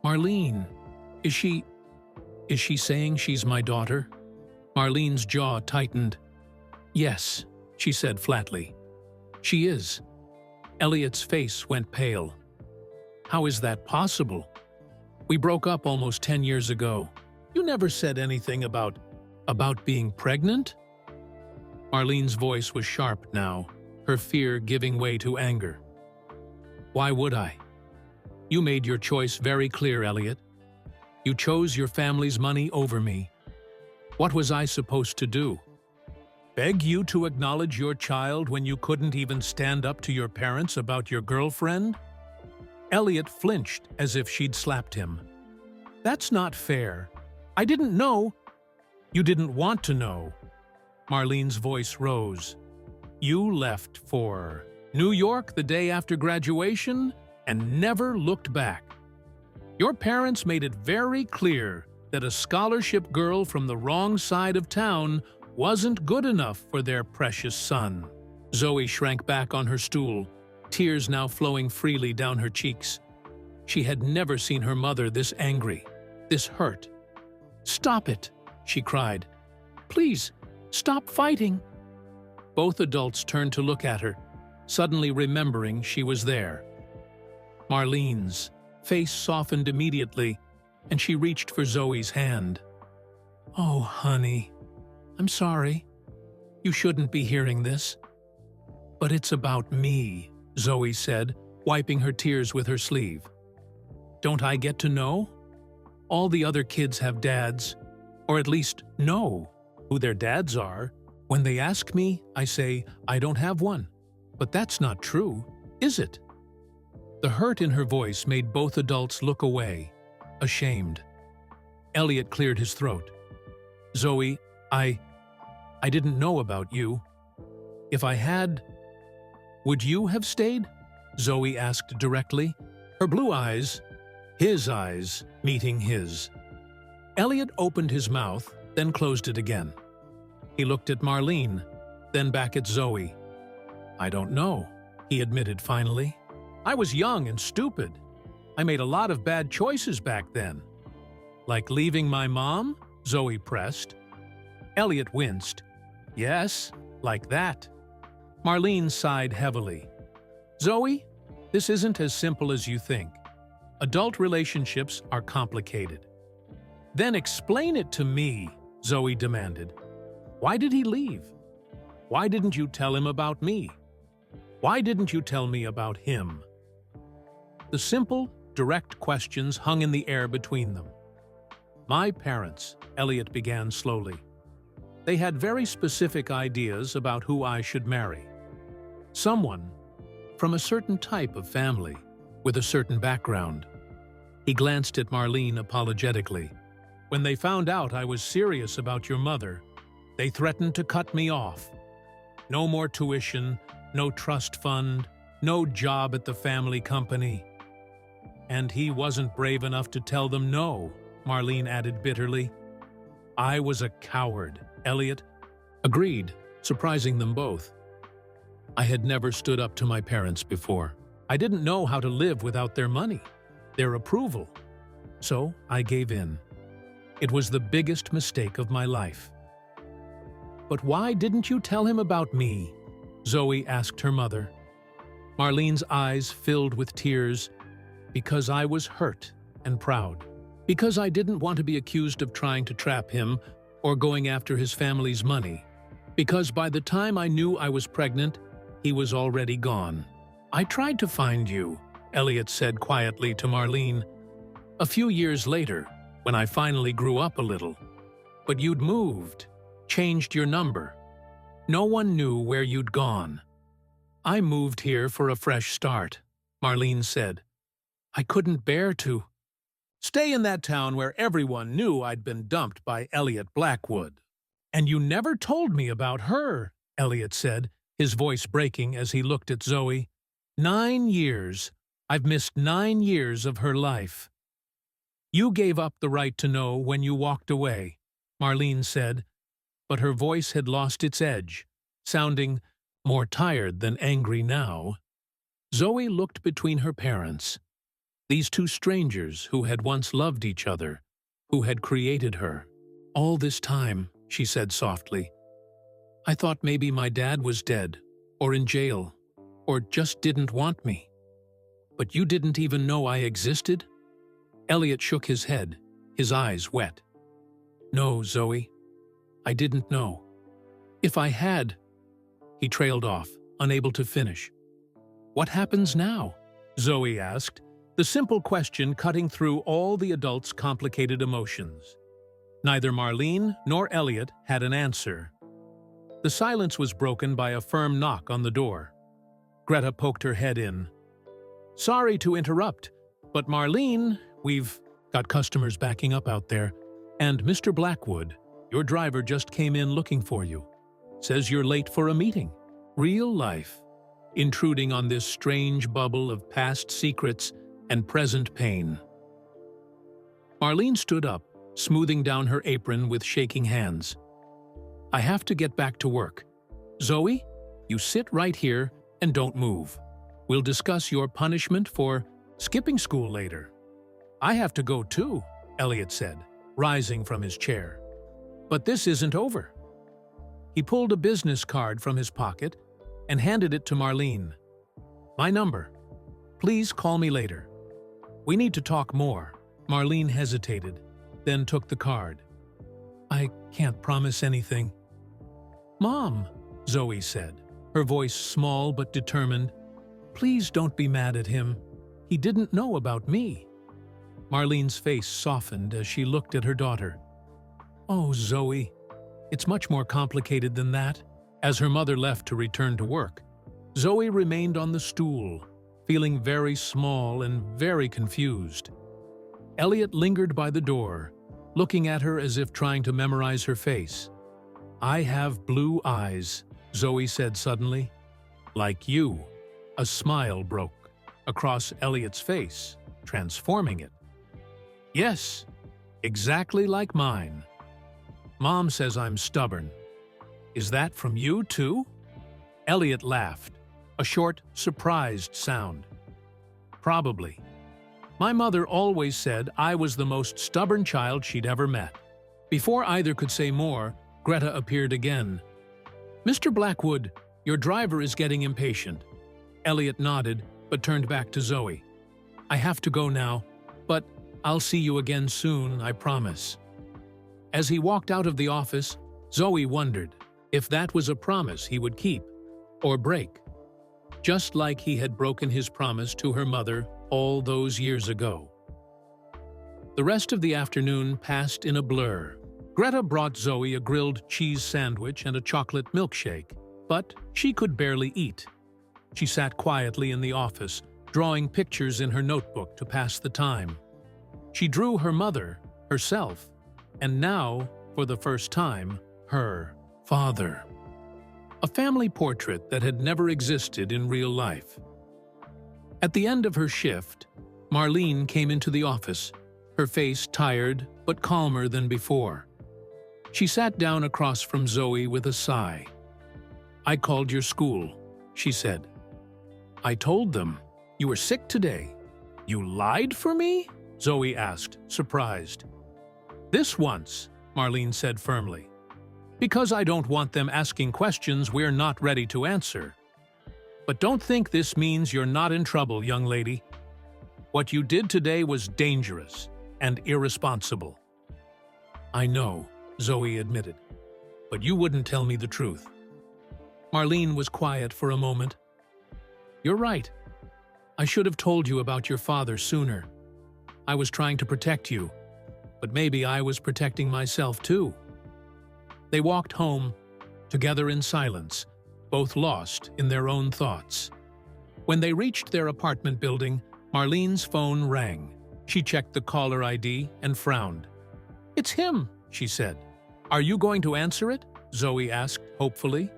"Marlene, is she saying she's my daughter?" Marlene's jaw tightened. "Yes," she said flatly. "She is." Elliot's face went pale. "How is that possible? We broke up almost 10 years ago. You never said anything about being pregnant?" Marlene's voice was sharp now, her fear giving way to anger. "Why would I? You made your choice very clear, Elliot. You chose your family's money over me. What was I supposed to do? Beg you to acknowledge your child when you couldn't even stand up to your parents about your girlfriend?" Elliot flinched as if she'd slapped him. "That's not fair. I didn't know." "You didn't want to know." Marlene's voice rose. "You left for New York the day after graduation and never looked back. Your parents made it very clear that a scholarship girl from the wrong side of town wasn't good enough for their precious son." Zoe shrank back on her stool, tears now flowing freely down her cheeks. She had never seen her mother this angry, this hurt. "Stop it," she cried. "Please, stop fighting." Both adults turned to look at her, suddenly remembering she was there. Marlene's face softened immediately, and she reached for Zoe's hand. "Oh, honey, I'm sorry. You shouldn't be hearing this." "But it's about me," Zoe said, wiping her tears with her sleeve. "Don't I get to know? All the other kids have dads, or at least know who their dads are. When they ask me, I say, I don't have one. But that's not true, is it?" The hurt in her voice made both adults look away, ashamed. Elliot cleared his throat. "Zoe, I didn't know about you. If I had, would you have stayed? Zoe asked directly, her blue eyes, his eyes, meeting his. Elliot opened his mouth, then closed it again. He looked at Marlene, then back at Zoe. I don't know, he admitted finally. I was young and stupid. I made a lot of bad choices back then. Like leaving my mom? Zoe pressed. Elliot winced. Yes, like that. Marlene sighed heavily. Zoe, this isn't as simple as you think. Adult relationships are complicated. Then explain it to me, Zoe demanded. Why did he leave? Why didn't you tell him about me? Why didn't you tell me about him? The simple, direct questions hung in the air between them. My parents, Elliot began slowly. They had very specific ideas about who I should marry. Someone from a certain type of family, with a certain background. He glanced at Marlene apologetically. When they found out I was serious about your mother, they threatened to cut me off. No more tuition, no trust fund, no job at the family company. And he wasn't brave enough to tell them no, Marlene added bitterly. I was a coward, Elliot agreed, surprising them both. I had never stood up to my parents before. I didn't know how to live without their money, their approval. So I gave in. It was the biggest mistake of my life. But why didn't you tell him about me? Zoe asked her mother. Marlene's eyes filled with tears. Because I was hurt and proud. Because I didn't want to be accused of trying to trap him or going after his family's money. Because by the time I knew I was pregnant, he was already gone. I tried to find you, Elliot said quietly to Marlene. A few years later, when I finally grew up a little. But you'd moved, changed your number. No one knew where you'd gone. I moved here for a fresh start, Marlene said. I couldn't bear to stay in that town where everyone knew I'd been dumped by Elliot Blackwood. And you never told me about her, Elliot said, his voice breaking as he looked at Zoe. 9 years. I've missed 9 years of her life. You gave up the right to know when you walked away, Marlene said, but her voice had lost its edge, sounding more tired than angry now. Zoe looked between her parents. These two strangers who had once loved each other, who had created her. All this time, she said softly, I thought maybe my dad was dead, or in jail, or just didn't want me. But you didn't even know I existed? Elliot shook his head, his eyes wet. No, Zoe, I didn't know. If I had, he trailed off, unable to finish. What happens now? Zoe asked, the simple question cutting through all the adults' complicated emotions. Neither Marlene nor Elliot had an answer. The silence was broken by a firm knock on the door. Greta poked her head in. Sorry to interrupt, but Marlene, we've got customers backing up out there, and Mr. Blackwood, your driver just came in looking for you. Says you're late for a meeting. Real life, intruding on this strange bubble of past secrets and present pain. Marlene stood up, smoothing down her apron with shaking hands. I have to get back to work. Zoe, you sit right here and don't move. We'll discuss your punishment for skipping school later. I have to go too, Elliot said, rising from his chair. But this isn't over. He pulled a business card from his pocket and handed it to Marlene. My number. Please call me later. We need to talk more. Marlene hesitated, then took the card. I can't promise anything. Mom, Zoe said, her voice small but determined. Please don't be mad at him. He didn't know about me. Marlene's face softened as she looked at her daughter. Oh, Zoe, it's much more complicated than that. As her mother left to return to work, Zoe remained on the stool, feeling very small and very confused. Elliot lingered by the door, looking at her as if trying to memorize her face. I have blue eyes, Zoe said suddenly. Like you. A smile broke across Elliot's face, transforming it. Yes, exactly like mine. Mom says I'm stubborn. Is that from you, too? Elliot laughed, a short, surprised sound. Probably. My mother always said I was the most stubborn child she'd ever met. Before either could say more, Greta appeared again. Mr. Blackwood, your driver is getting impatient. Elliot nodded, but turned back to Zoe. I have to go now, but I'll see you again soon, I promise. As he walked out of the office, Zoe wondered if that was a promise he would keep or break, just like he had broken his promise to her mother all those years ago. The rest of the afternoon passed in a blur. Greta brought Zoe a grilled cheese sandwich and a chocolate milkshake, but she could barely eat. She sat quietly in the office, drawing pictures in her notebook to pass the time. She drew her mother, herself, and now, for the first time, her father. A family portrait that had never existed in real life. At the end of her shift, Marlene came into the office, her face tired but calmer than before. She sat down across from Zoe with a sigh. I called your school, she said. I told them you were sick today. You lied for me? Zoe asked, surprised. This once, Marlene said firmly. Because I don't want them asking questions we're not ready to answer. But don't think this means you're not in trouble, young lady. What you did today was dangerous and irresponsible. I know, Zoe admitted, but you wouldn't tell me the truth. Marlene was quiet for a moment. You're right. I should have told you about your father sooner. I was trying to protect you, but maybe I was protecting myself too. They walked home, together in silence, both lost in their own thoughts. When they reached their apartment building, Marlene's phone rang. She checked the caller ID and frowned. It's him, she said. Are you going to answer it? Zoe asked hopefully.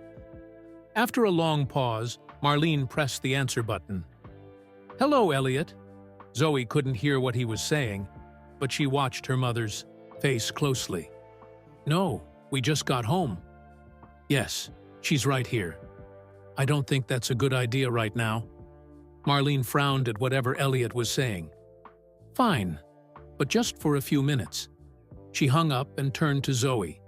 After a long pause, Marlene pressed the answer button. Hello, Elliot. Zoe couldn't hear what he was saying, but she watched her mother's face closely. No, we just got home. Yes, she's right here. I don't think that's a good idea right now. Marlene frowned at whatever Elliot was saying. Fine, but just for a few minutes. She hung up and turned to Zoe.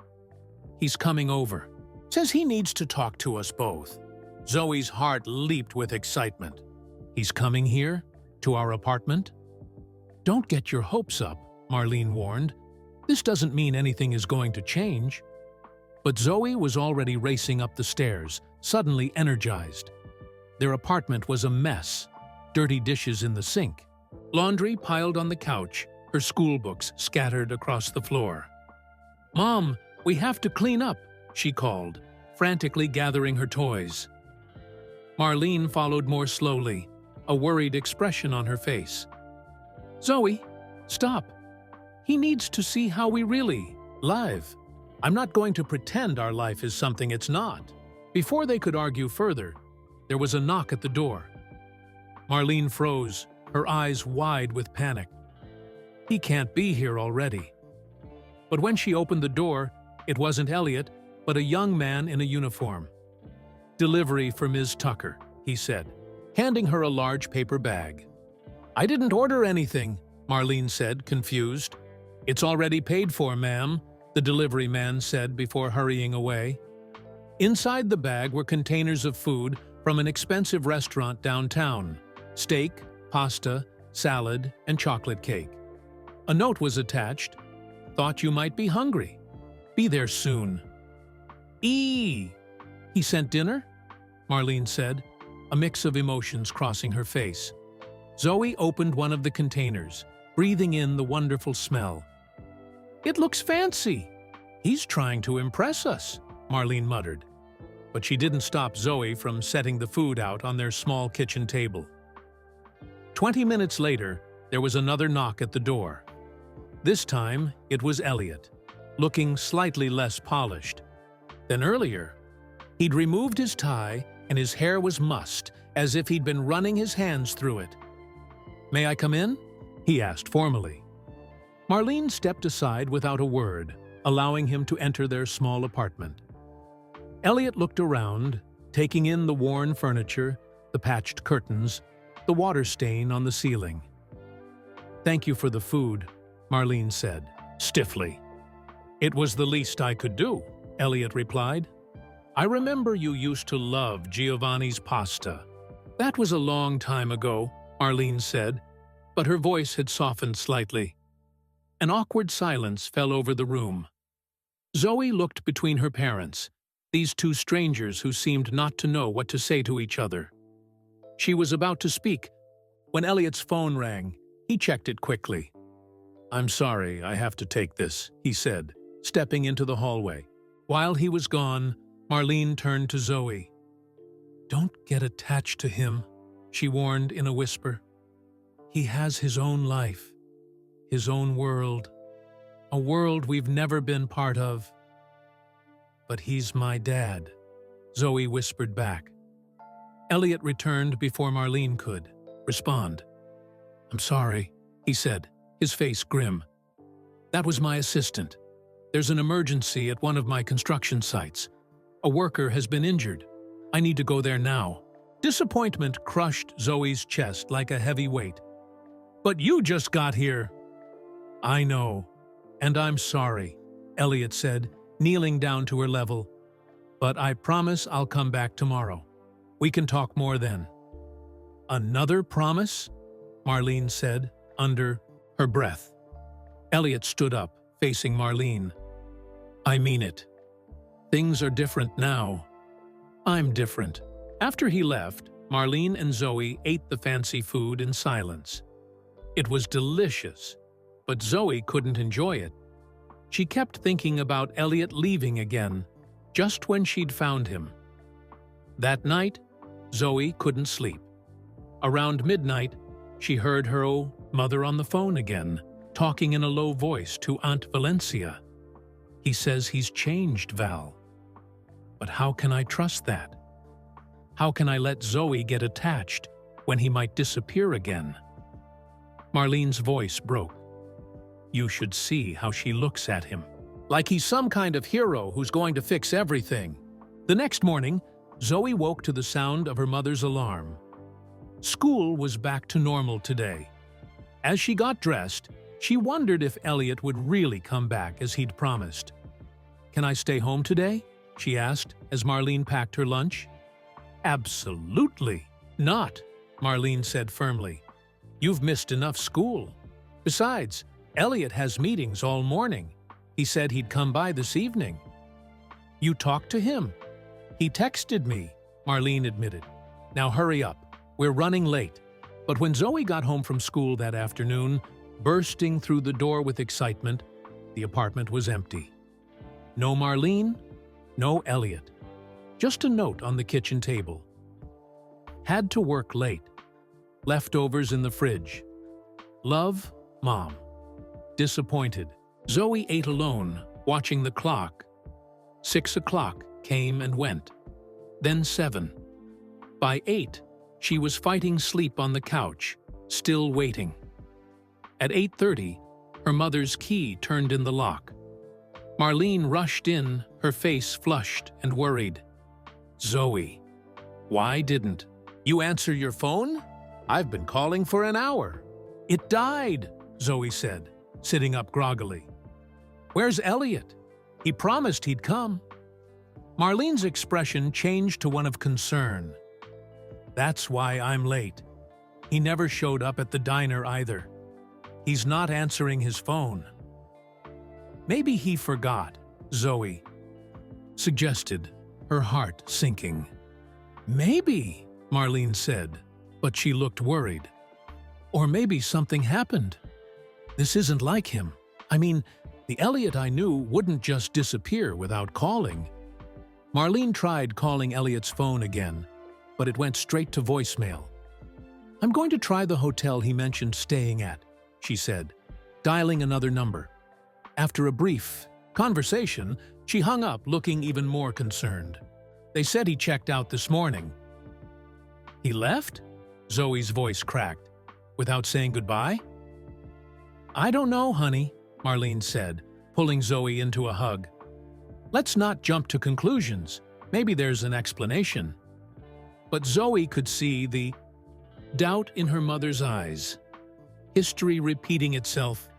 He's coming over. Says he needs to talk to us both. Zoe's heart leaped with excitement. He's coming here? To our apartment? Don't get your hopes up, Marlene warned. This doesn't mean anything is going to change. But Zoe was already racing up the stairs, suddenly energized. Their apartment was a mess. Dirty dishes in the sink. Laundry piled on the couch, her school books scattered across the floor. Mom, we have to clean up, she called, frantically gathering her toys. Marlene followed more slowly, a worried expression on her face. Zoe, stop. He needs to see how we really live. I'm not going to pretend our life is something it's not. Before they could argue further, there was a knock at the door. Marlene froze, her eyes wide with panic. He can't be here already. But when she opened the door, it wasn't Elliot, but a young man in a uniform. Delivery for Ms. Tucker, he said, handing her a large paper bag. I didn't order anything, Marlene said, confused. It's already paid for, ma'am, the delivery man said before hurrying away. Inside the bag were containers of food from an expensive restaurant downtown. Steak, pasta, salad, and chocolate cake. A note was attached. Thought you might be hungry. Be there soon. He sent dinner? Marlene said, a mix of emotions crossing her face. Zoe opened one of the containers, breathing in the wonderful smell. It looks fancy. He's trying to impress us, Marlene muttered. But she didn't stop Zoe from setting the food out on their small kitchen table. 20 minutes later, there was another knock at the door. This time, it was Elliot, looking slightly less polished. than earlier. He'd removed his tie, and his hair was mussed, as if he'd been running his hands through it. "May I come in?" he asked formally. Marlene stepped aside without a word, allowing him to enter their small apartment. Elliot looked around, taking in the worn furniture, the patched curtains, the water stain on the ceiling. "Thank you for the food," Marlene said, stiffly. "It was the least I could do," Elliot replied. "I remember you used to love Giovanni's pasta." "That was a long time ago," Marlene said, but her voice had softened slightly. An awkward silence fell over the room. Zoe looked between her parents, these two strangers who seemed not to know what to say to each other. She was about to speak when Elliot's phone rang. He checked it quickly. "I'm sorry, I have to take this," he said, stepping into the hallway. While he was gone, Marlene turned to Zoe. "Don't get attached to him," she warned in a whisper. "He has his own life, his own world, a world we've never been part of." "But he's my dad," Zoe whispered back. Elliot returned before Marlene could respond. "I'm sorry," he said, his face grim. "That was my assistant. There's an emergency at one of my construction sites. A worker has been injured. I need to go there now." Disappointment crushed Zoe's chest like a heavy weight. "But you just got here." "I know, and I'm sorry," Elliot said, kneeling down to her level. "But I promise I'll come back tomorrow. We can talk more then." "Another promise?" Marlene said, under her breath. Elliot stood up, facing Marlene. "I mean it. Things are different now. I'm different." After he left, Marlene and Zoe ate the fancy food in silence. It was delicious, but Zoe couldn't enjoy it. She kept thinking about Elliot leaving again, just when she'd found him. That night, Zoe couldn't sleep. Around midnight, she heard her mother on the phone again, talking in a low voice to Aunt Valencia. "He says he's changed, Val. But how can I trust that? How can I let Zoe get attached when he might disappear again?" Marlene's voice broke. "You should see how she looks at him. Like he's some kind of hero who's going to fix everything." The next morning, Zoe woke to the sound of her mother's alarm. School was back to normal today. As she got dressed, she wondered if Elliot would really come back as he'd promised. "Can I stay home today?" she asked as Marlene packed her lunch. "Absolutely not," Marlene said firmly. "You've missed enough school. Besides, Elliot has meetings all morning. He said he'd come by this evening." "You talked to him?" "He texted me," Marlene admitted. "Now hurry up. We're running late." But when Zoe got home from school that afternoon, bursting through the door with excitement, the apartment was empty. No Marlene, no Elliot. Just a note on the kitchen table. "Had to work late. Leftovers in the fridge. Love, Mom." Disappointed, Zoe ate alone, watching the clock. 6 o'clock came and went. Then 7. By 8, she was fighting sleep on the couch, still waiting. At 8:30, her mother's key turned in the lock. Marlene rushed in, her face flushed and worried. "Zoe, why didn't you answer your phone? I've been calling for an hour." "It died," Zoe said, sitting up groggily. "Where's Elliot? He promised he'd come." Marlene's expression changed to one of concern. "That's why I'm late. He never showed up at the diner either. He's not answering his phone." "Maybe he forgot," Zoe suggested, her heart sinking. "Maybe," Marlene said, but she looked worried. "Or maybe something happened. This isn't like him. I mean, the Elliot I knew wouldn't just disappear without calling." Marlene tried calling Elliot's phone again, but it went straight to voicemail. "I'm going to try the hotel he mentioned staying at," she said, dialing another number. After a brief conversation, She hung up, looking even more concerned. They said he checked out this morning. He left? Zoe's voice cracked. Without saying goodbye? I don't know, honey, Marlene said, pulling Zoe into a hug. Let's not jump to conclusions. Maybe there's an explanation. But Zoe could see the doubt in her mother's eyes. History repeating itself.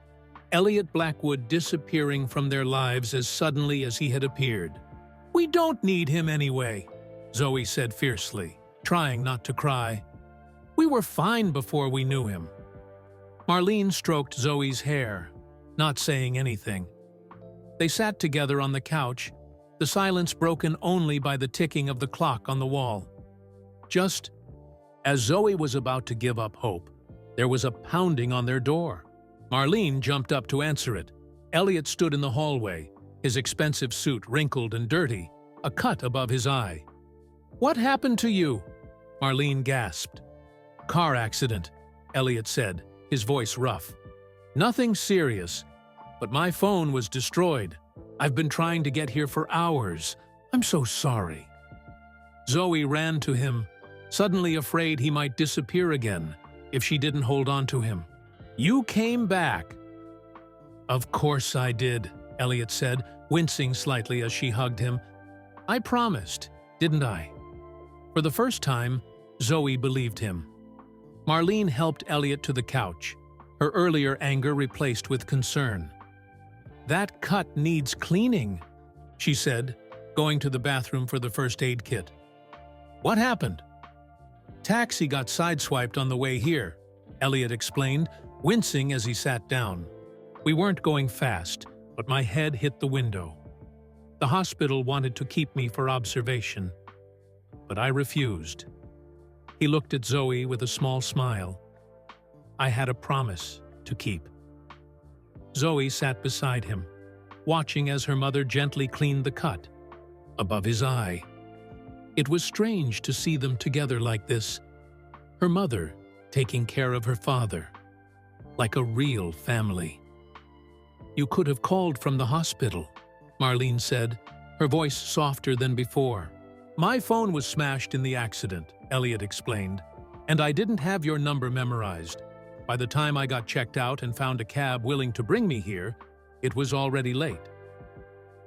Elliot Blackwood disappearing from their lives as suddenly as he had appeared. We don't need him anyway, Zoe said fiercely, trying not to cry. We were fine before we knew him. Marlene stroked Zoe's hair, not saying anything. They sat together on the couch, the silence broken only by the ticking of the clock on the wall. Just as Zoe was about to give up hope, there was a pounding on their door. Marlene jumped up to answer it. Elliot stood in the hallway, his expensive suit wrinkled and dirty, a cut above his eye. What happened to you? Marlene gasped. Car accident, Elliot said, his voice rough. Nothing serious, but my phone was destroyed. I've been trying to get here for hours. I'm so sorry. Zoe ran to him, suddenly afraid he might disappear again if she didn't hold on to him. You came back. Of course I did, Elliot said, wincing slightly as she hugged him. I promised, didn't I? For the first time, Zoe believed him. Marlene helped Elliot to the couch, her earlier anger replaced with concern. That cut needs cleaning, she said, going to the bathroom for the first aid kit. What happened? Taxi got sideswiped on the way here, Elliot explained, wincing as he sat down. We weren't going fast, but my head hit the window. The hospital wanted to keep me for observation, but I refused. He looked at Zoe with a small smile. I had a promise to keep. Zoe sat beside him, watching as her mother gently cleaned the cut above his eye. It was strange to see them together like this, her mother taking care of her father, like a real family. You could have called from the hospital, Marlene said, her voice softer than before. My phone was smashed in the accident, Elliot explained, and I didn't have your number memorized. By the time I got checked out and found a cab willing to bring me here, it was already late.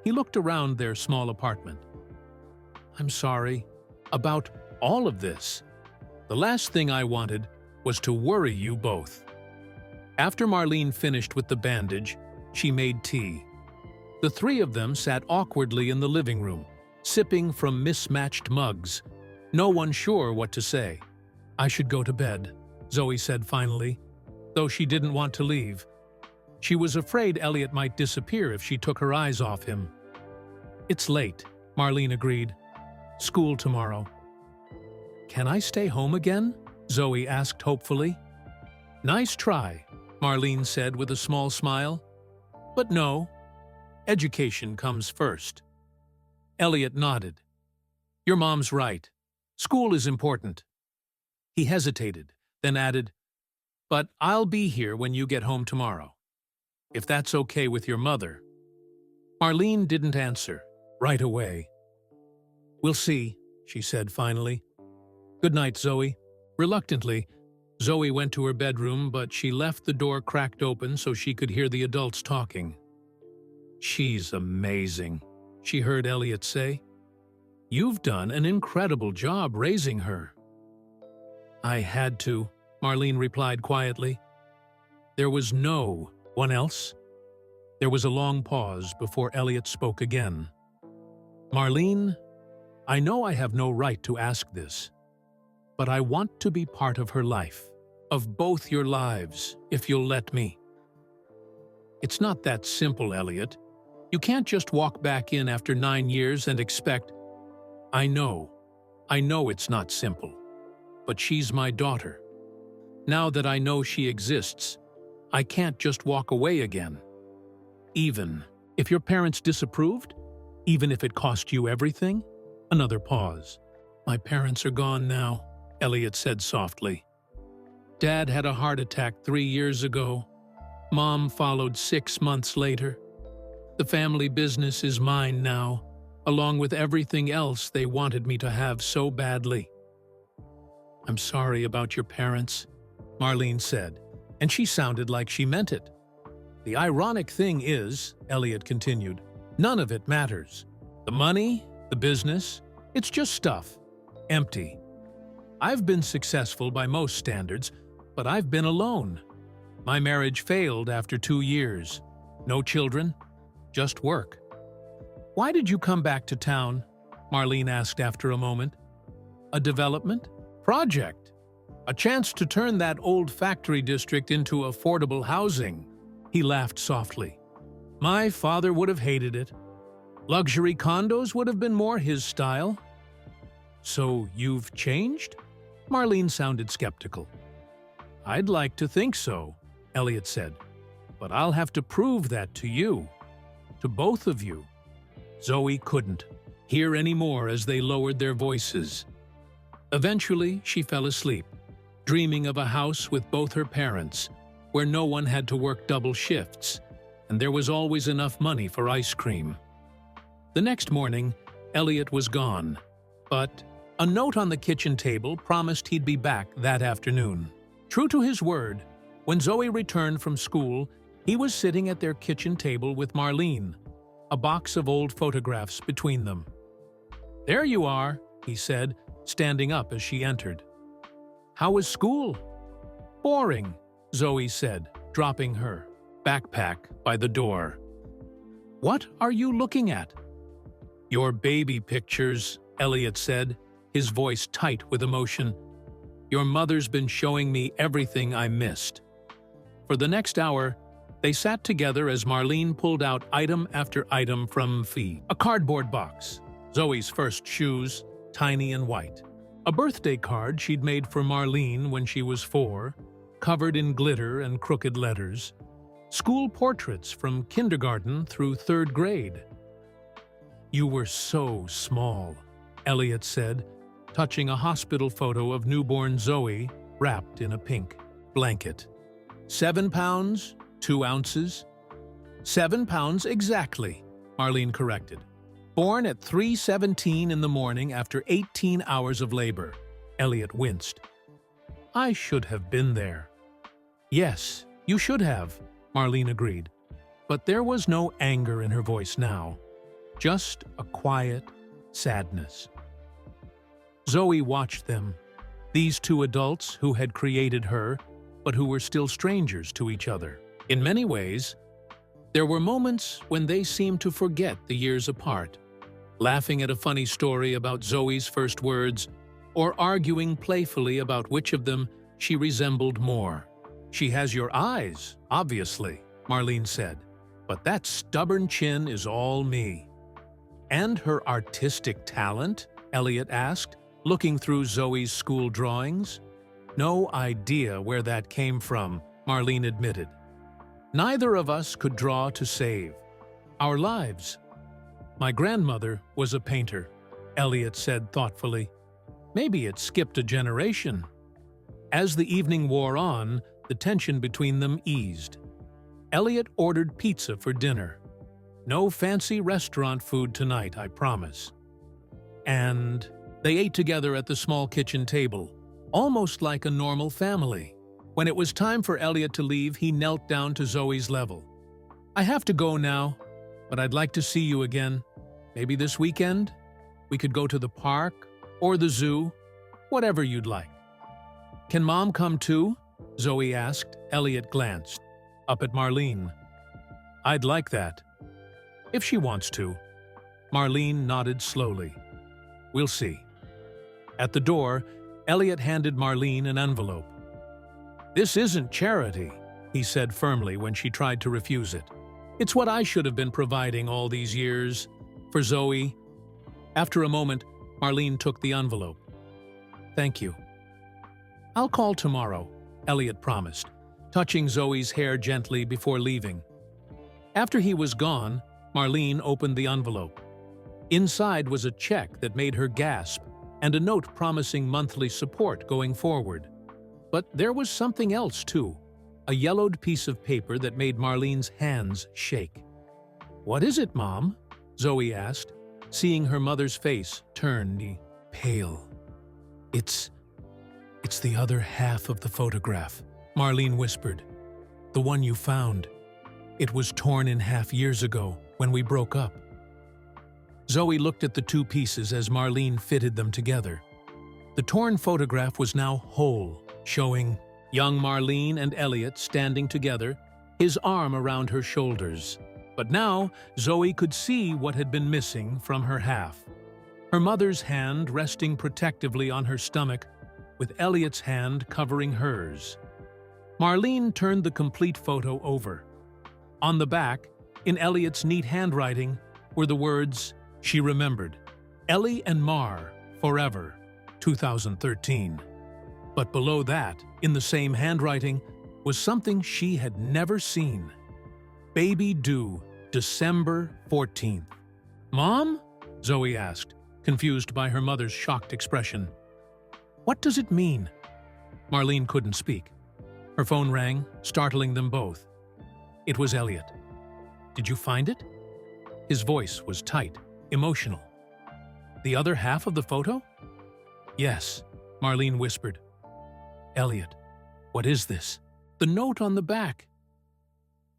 He looked around their small apartment. I'm sorry about all of this. The last thing I wanted was to worry you both. After Marlene finished with the bandage, she made tea. The three of them sat awkwardly in the living room, sipping from mismatched mugs, no one sure what to say. I should go to bed, Zoe said finally, though she didn't want to leave. She was afraid Elliot might disappear if she took her eyes off him. It's late, Marlene agreed. School tomorrow. Can I stay home again? Zoe asked hopefully. Nice try, Marlene said with a small smile. But no, education comes first. Elliot nodded. Your mom's right. School is important. He hesitated, then added, but I'll be here when you get home tomorrow, if that's okay with your mother. Marlene didn't answer right away. We'll see, she said finally. Good night, Zoe. Reluctantly, Zoe went to her bedroom, but she left the door cracked open so she could hear the adults talking. She's amazing, she heard Elliot say. You've done an incredible job raising her. I had to, Marlene replied quietly. There was no one else. There was a long pause before Elliot spoke again. Marlene, I know I have no right to ask this, but I want to be part of her life, of both your lives, if you'll let me. It's not that simple, Elliot. You can't just walk back in after 9 years and expect… I know it's not simple, but she's my daughter. Now that I know she exists, I can't just walk away again. Even if your parents disapproved, even if it cost you everything. Another pause. My parents are gone now, Elliot said softly. Dad had a heart attack 3 years ago. Mom followed 6 months later. The family business is mine now, along with everything else they wanted me to have so badly. I'm sorry about your parents, Marlene said, and she sounded like she meant it. The ironic thing is, Elliot continued, none of it matters. The money, the business, it's just stuff. Empty. I've been successful by most standards, but I've been alone. My marriage failed after 2 years. No children, just work. Why did you come back to town? Marlene asked after a moment. A development? Project. A chance to turn that old factory district into affordable housing. He laughed softly. My father would have hated it. Luxury condos would have been more his style. So you've changed? Marlene sounded skeptical. I'd like to think so, Elliot said. But I'll have to prove that to you. To both of you. Zoe couldn't hear any more as they lowered their voices. Eventually, she fell asleep, dreaming of a house with both her parents, where no one had to work double shifts, and there was always enough money for ice cream. The next morning, Elliot was gone, but a note on the kitchen table promised he'd be back that afternoon. True to his word, when Zoe returned from school, he was sitting at their kitchen table with Marlene, a box of old photographs between them. There you are, he said, standing up as she entered. How was school? Boring, Zoe said, dropping her backpack by the door. What are you looking at? Your baby pictures, Elliot said, his voice tight with emotion. Your mother's been showing me everything I missed. For the next hour, they sat together as Marlene pulled out item after item from a cardboard box, Zoe's first shoes, tiny and white. A birthday card she'd made for Marlene when she was 4, covered in glitter and crooked letters. School portraits from kindergarten through 3rd grade. You were so small, Elliot said, touching a hospital photo of newborn Zoe wrapped in a pink blanket. 7 pounds, 2 ounces? 7 pounds exactly, Marlene corrected. Born at 3:17 in the morning after 18 hours of labor. Elliot winced. I should have been there. Yes, you should have, Marlene agreed. But there was no anger in her voice now, just a quiet sadness. Zoe watched them, these 2 adults who had created her, but who were still strangers to each other. In many ways, there were moments when they seemed to forget the years apart, laughing at a funny story about Zoe's first words, or arguing playfully about which of them she resembled more. She has your eyes, obviously, Marlene said, but that stubborn chin is all me. And her artistic talent? Elliot asked, looking through Zoe's school drawings. No idea where that came from, Marlene admitted. Neither of us could draw to save our lives. My grandmother was a painter, Elliot said thoughtfully. Maybe it skipped a generation. As the evening wore on, the tension between them eased. Elliot ordered pizza for dinner. No fancy restaurant food tonight, I promise. And they ate together at the small kitchen table, almost like a normal family. When it was time for Elliot to leave, he knelt down to Zoe's level. I have to go now, but I'd like to see you again. Maybe this weekend? We could go to the park or the zoo, whatever you'd like. Can Mom come too? Zoe asked. Elliot glanced up at Marlene. I'd like that. If she wants to. Marlene nodded slowly. We'll see. At the door, Elliot handed Marlene an envelope. This isn't charity, he said firmly when she tried to refuse it. It's what I should have been providing all these years. For Zoe. After a moment, Marlene took the envelope. Thank you. I'll call tomorrow, Elliot promised, touching Zoe's hair gently before leaving. After he was gone, Marlene opened the envelope. Inside was a check that made her gasp and a note promising monthly support going forward. But there was something else too, a yellowed piece of paper that made Marlene's hands shake. "What is it, Mom?" Zoe asked, seeing her mother's face turn pale. It's the other half of the photograph," Marlene whispered. "The one you found. It was torn in half years ago, when we broke up." Zoe looked at the two pieces as Marlene fitted them together. The torn photograph was now whole, showing young Marlene and Elliot standing together, his arm around her shoulders. But now, Zoe could see what had been missing from her half. Her mother's hand resting protectively on her stomach, with Elliot's hand covering hers. Marlene turned the complete photo over. On the back, in Elliot's neat handwriting, were the words she remembered: "Ellie and Mar, forever, 2013. But below that, in the same handwriting, was something she had never seen. "Baby due, December 14th. "Mom?" Zoe asked, confused by her mother's shocked expression. "What does it mean?" Marlene couldn't speak. Her phone rang, startling them both. It was Elliot. "Did you find it?" His voice was tight, emotional. "The other half of the photo?" "Yes," Marlene whispered. "Elliot, what is this?" "The note on the back."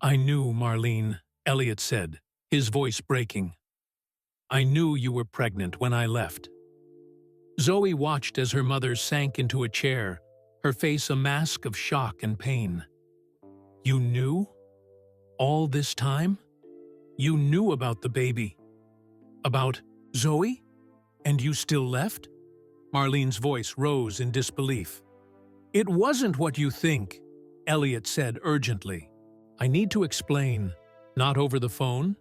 "I knew, Marlene," Elliot said, his voice breaking. "I knew you were pregnant when I left." Zoe watched as her mother sank into a chair, her face a mask of shock and pain. "You knew? All this time? You knew about the baby? About Zoe? And you still left?" Marlene's voice rose in disbelief. "It wasn't what you think," Elliot said urgently. "I need to explain. Not over the phone.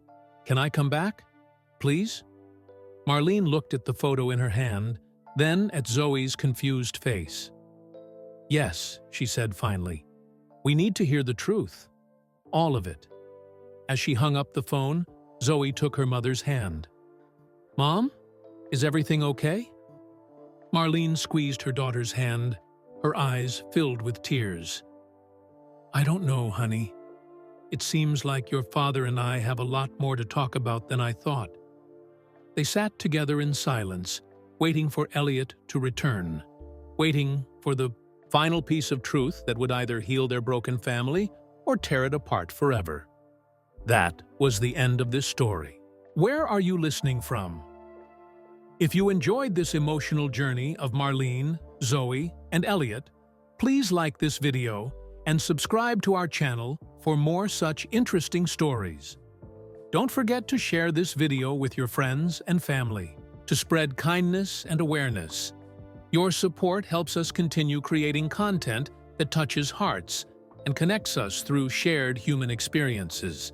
Can I come back? Please?" Marlene looked at the photo in her hand, then at Zoe's confused face. "Yes," she said finally. "We need to hear the truth. All of it." As she hung up the phone, Zoe took her mother's hand. "Mom, is everything okay?" Marlene squeezed her daughter's hand, her eyes filled with tears. "I don't know, honey. It seems like your father and I have a lot more to talk about than I thought." They sat together in silence, waiting for Elliot to return, waiting for the final piece of truth that would either heal their broken family or tear it apart forever. That was the end of this story. Where are you listening from? If you enjoyed this emotional journey of Marlene, Zoe, and Elliot, please like this video and subscribe to our channel for more such interesting stories. Don't forget to share this video with your friends and family to spread kindness and awareness. Your support helps us continue creating content that touches hearts and connects us through shared human experiences.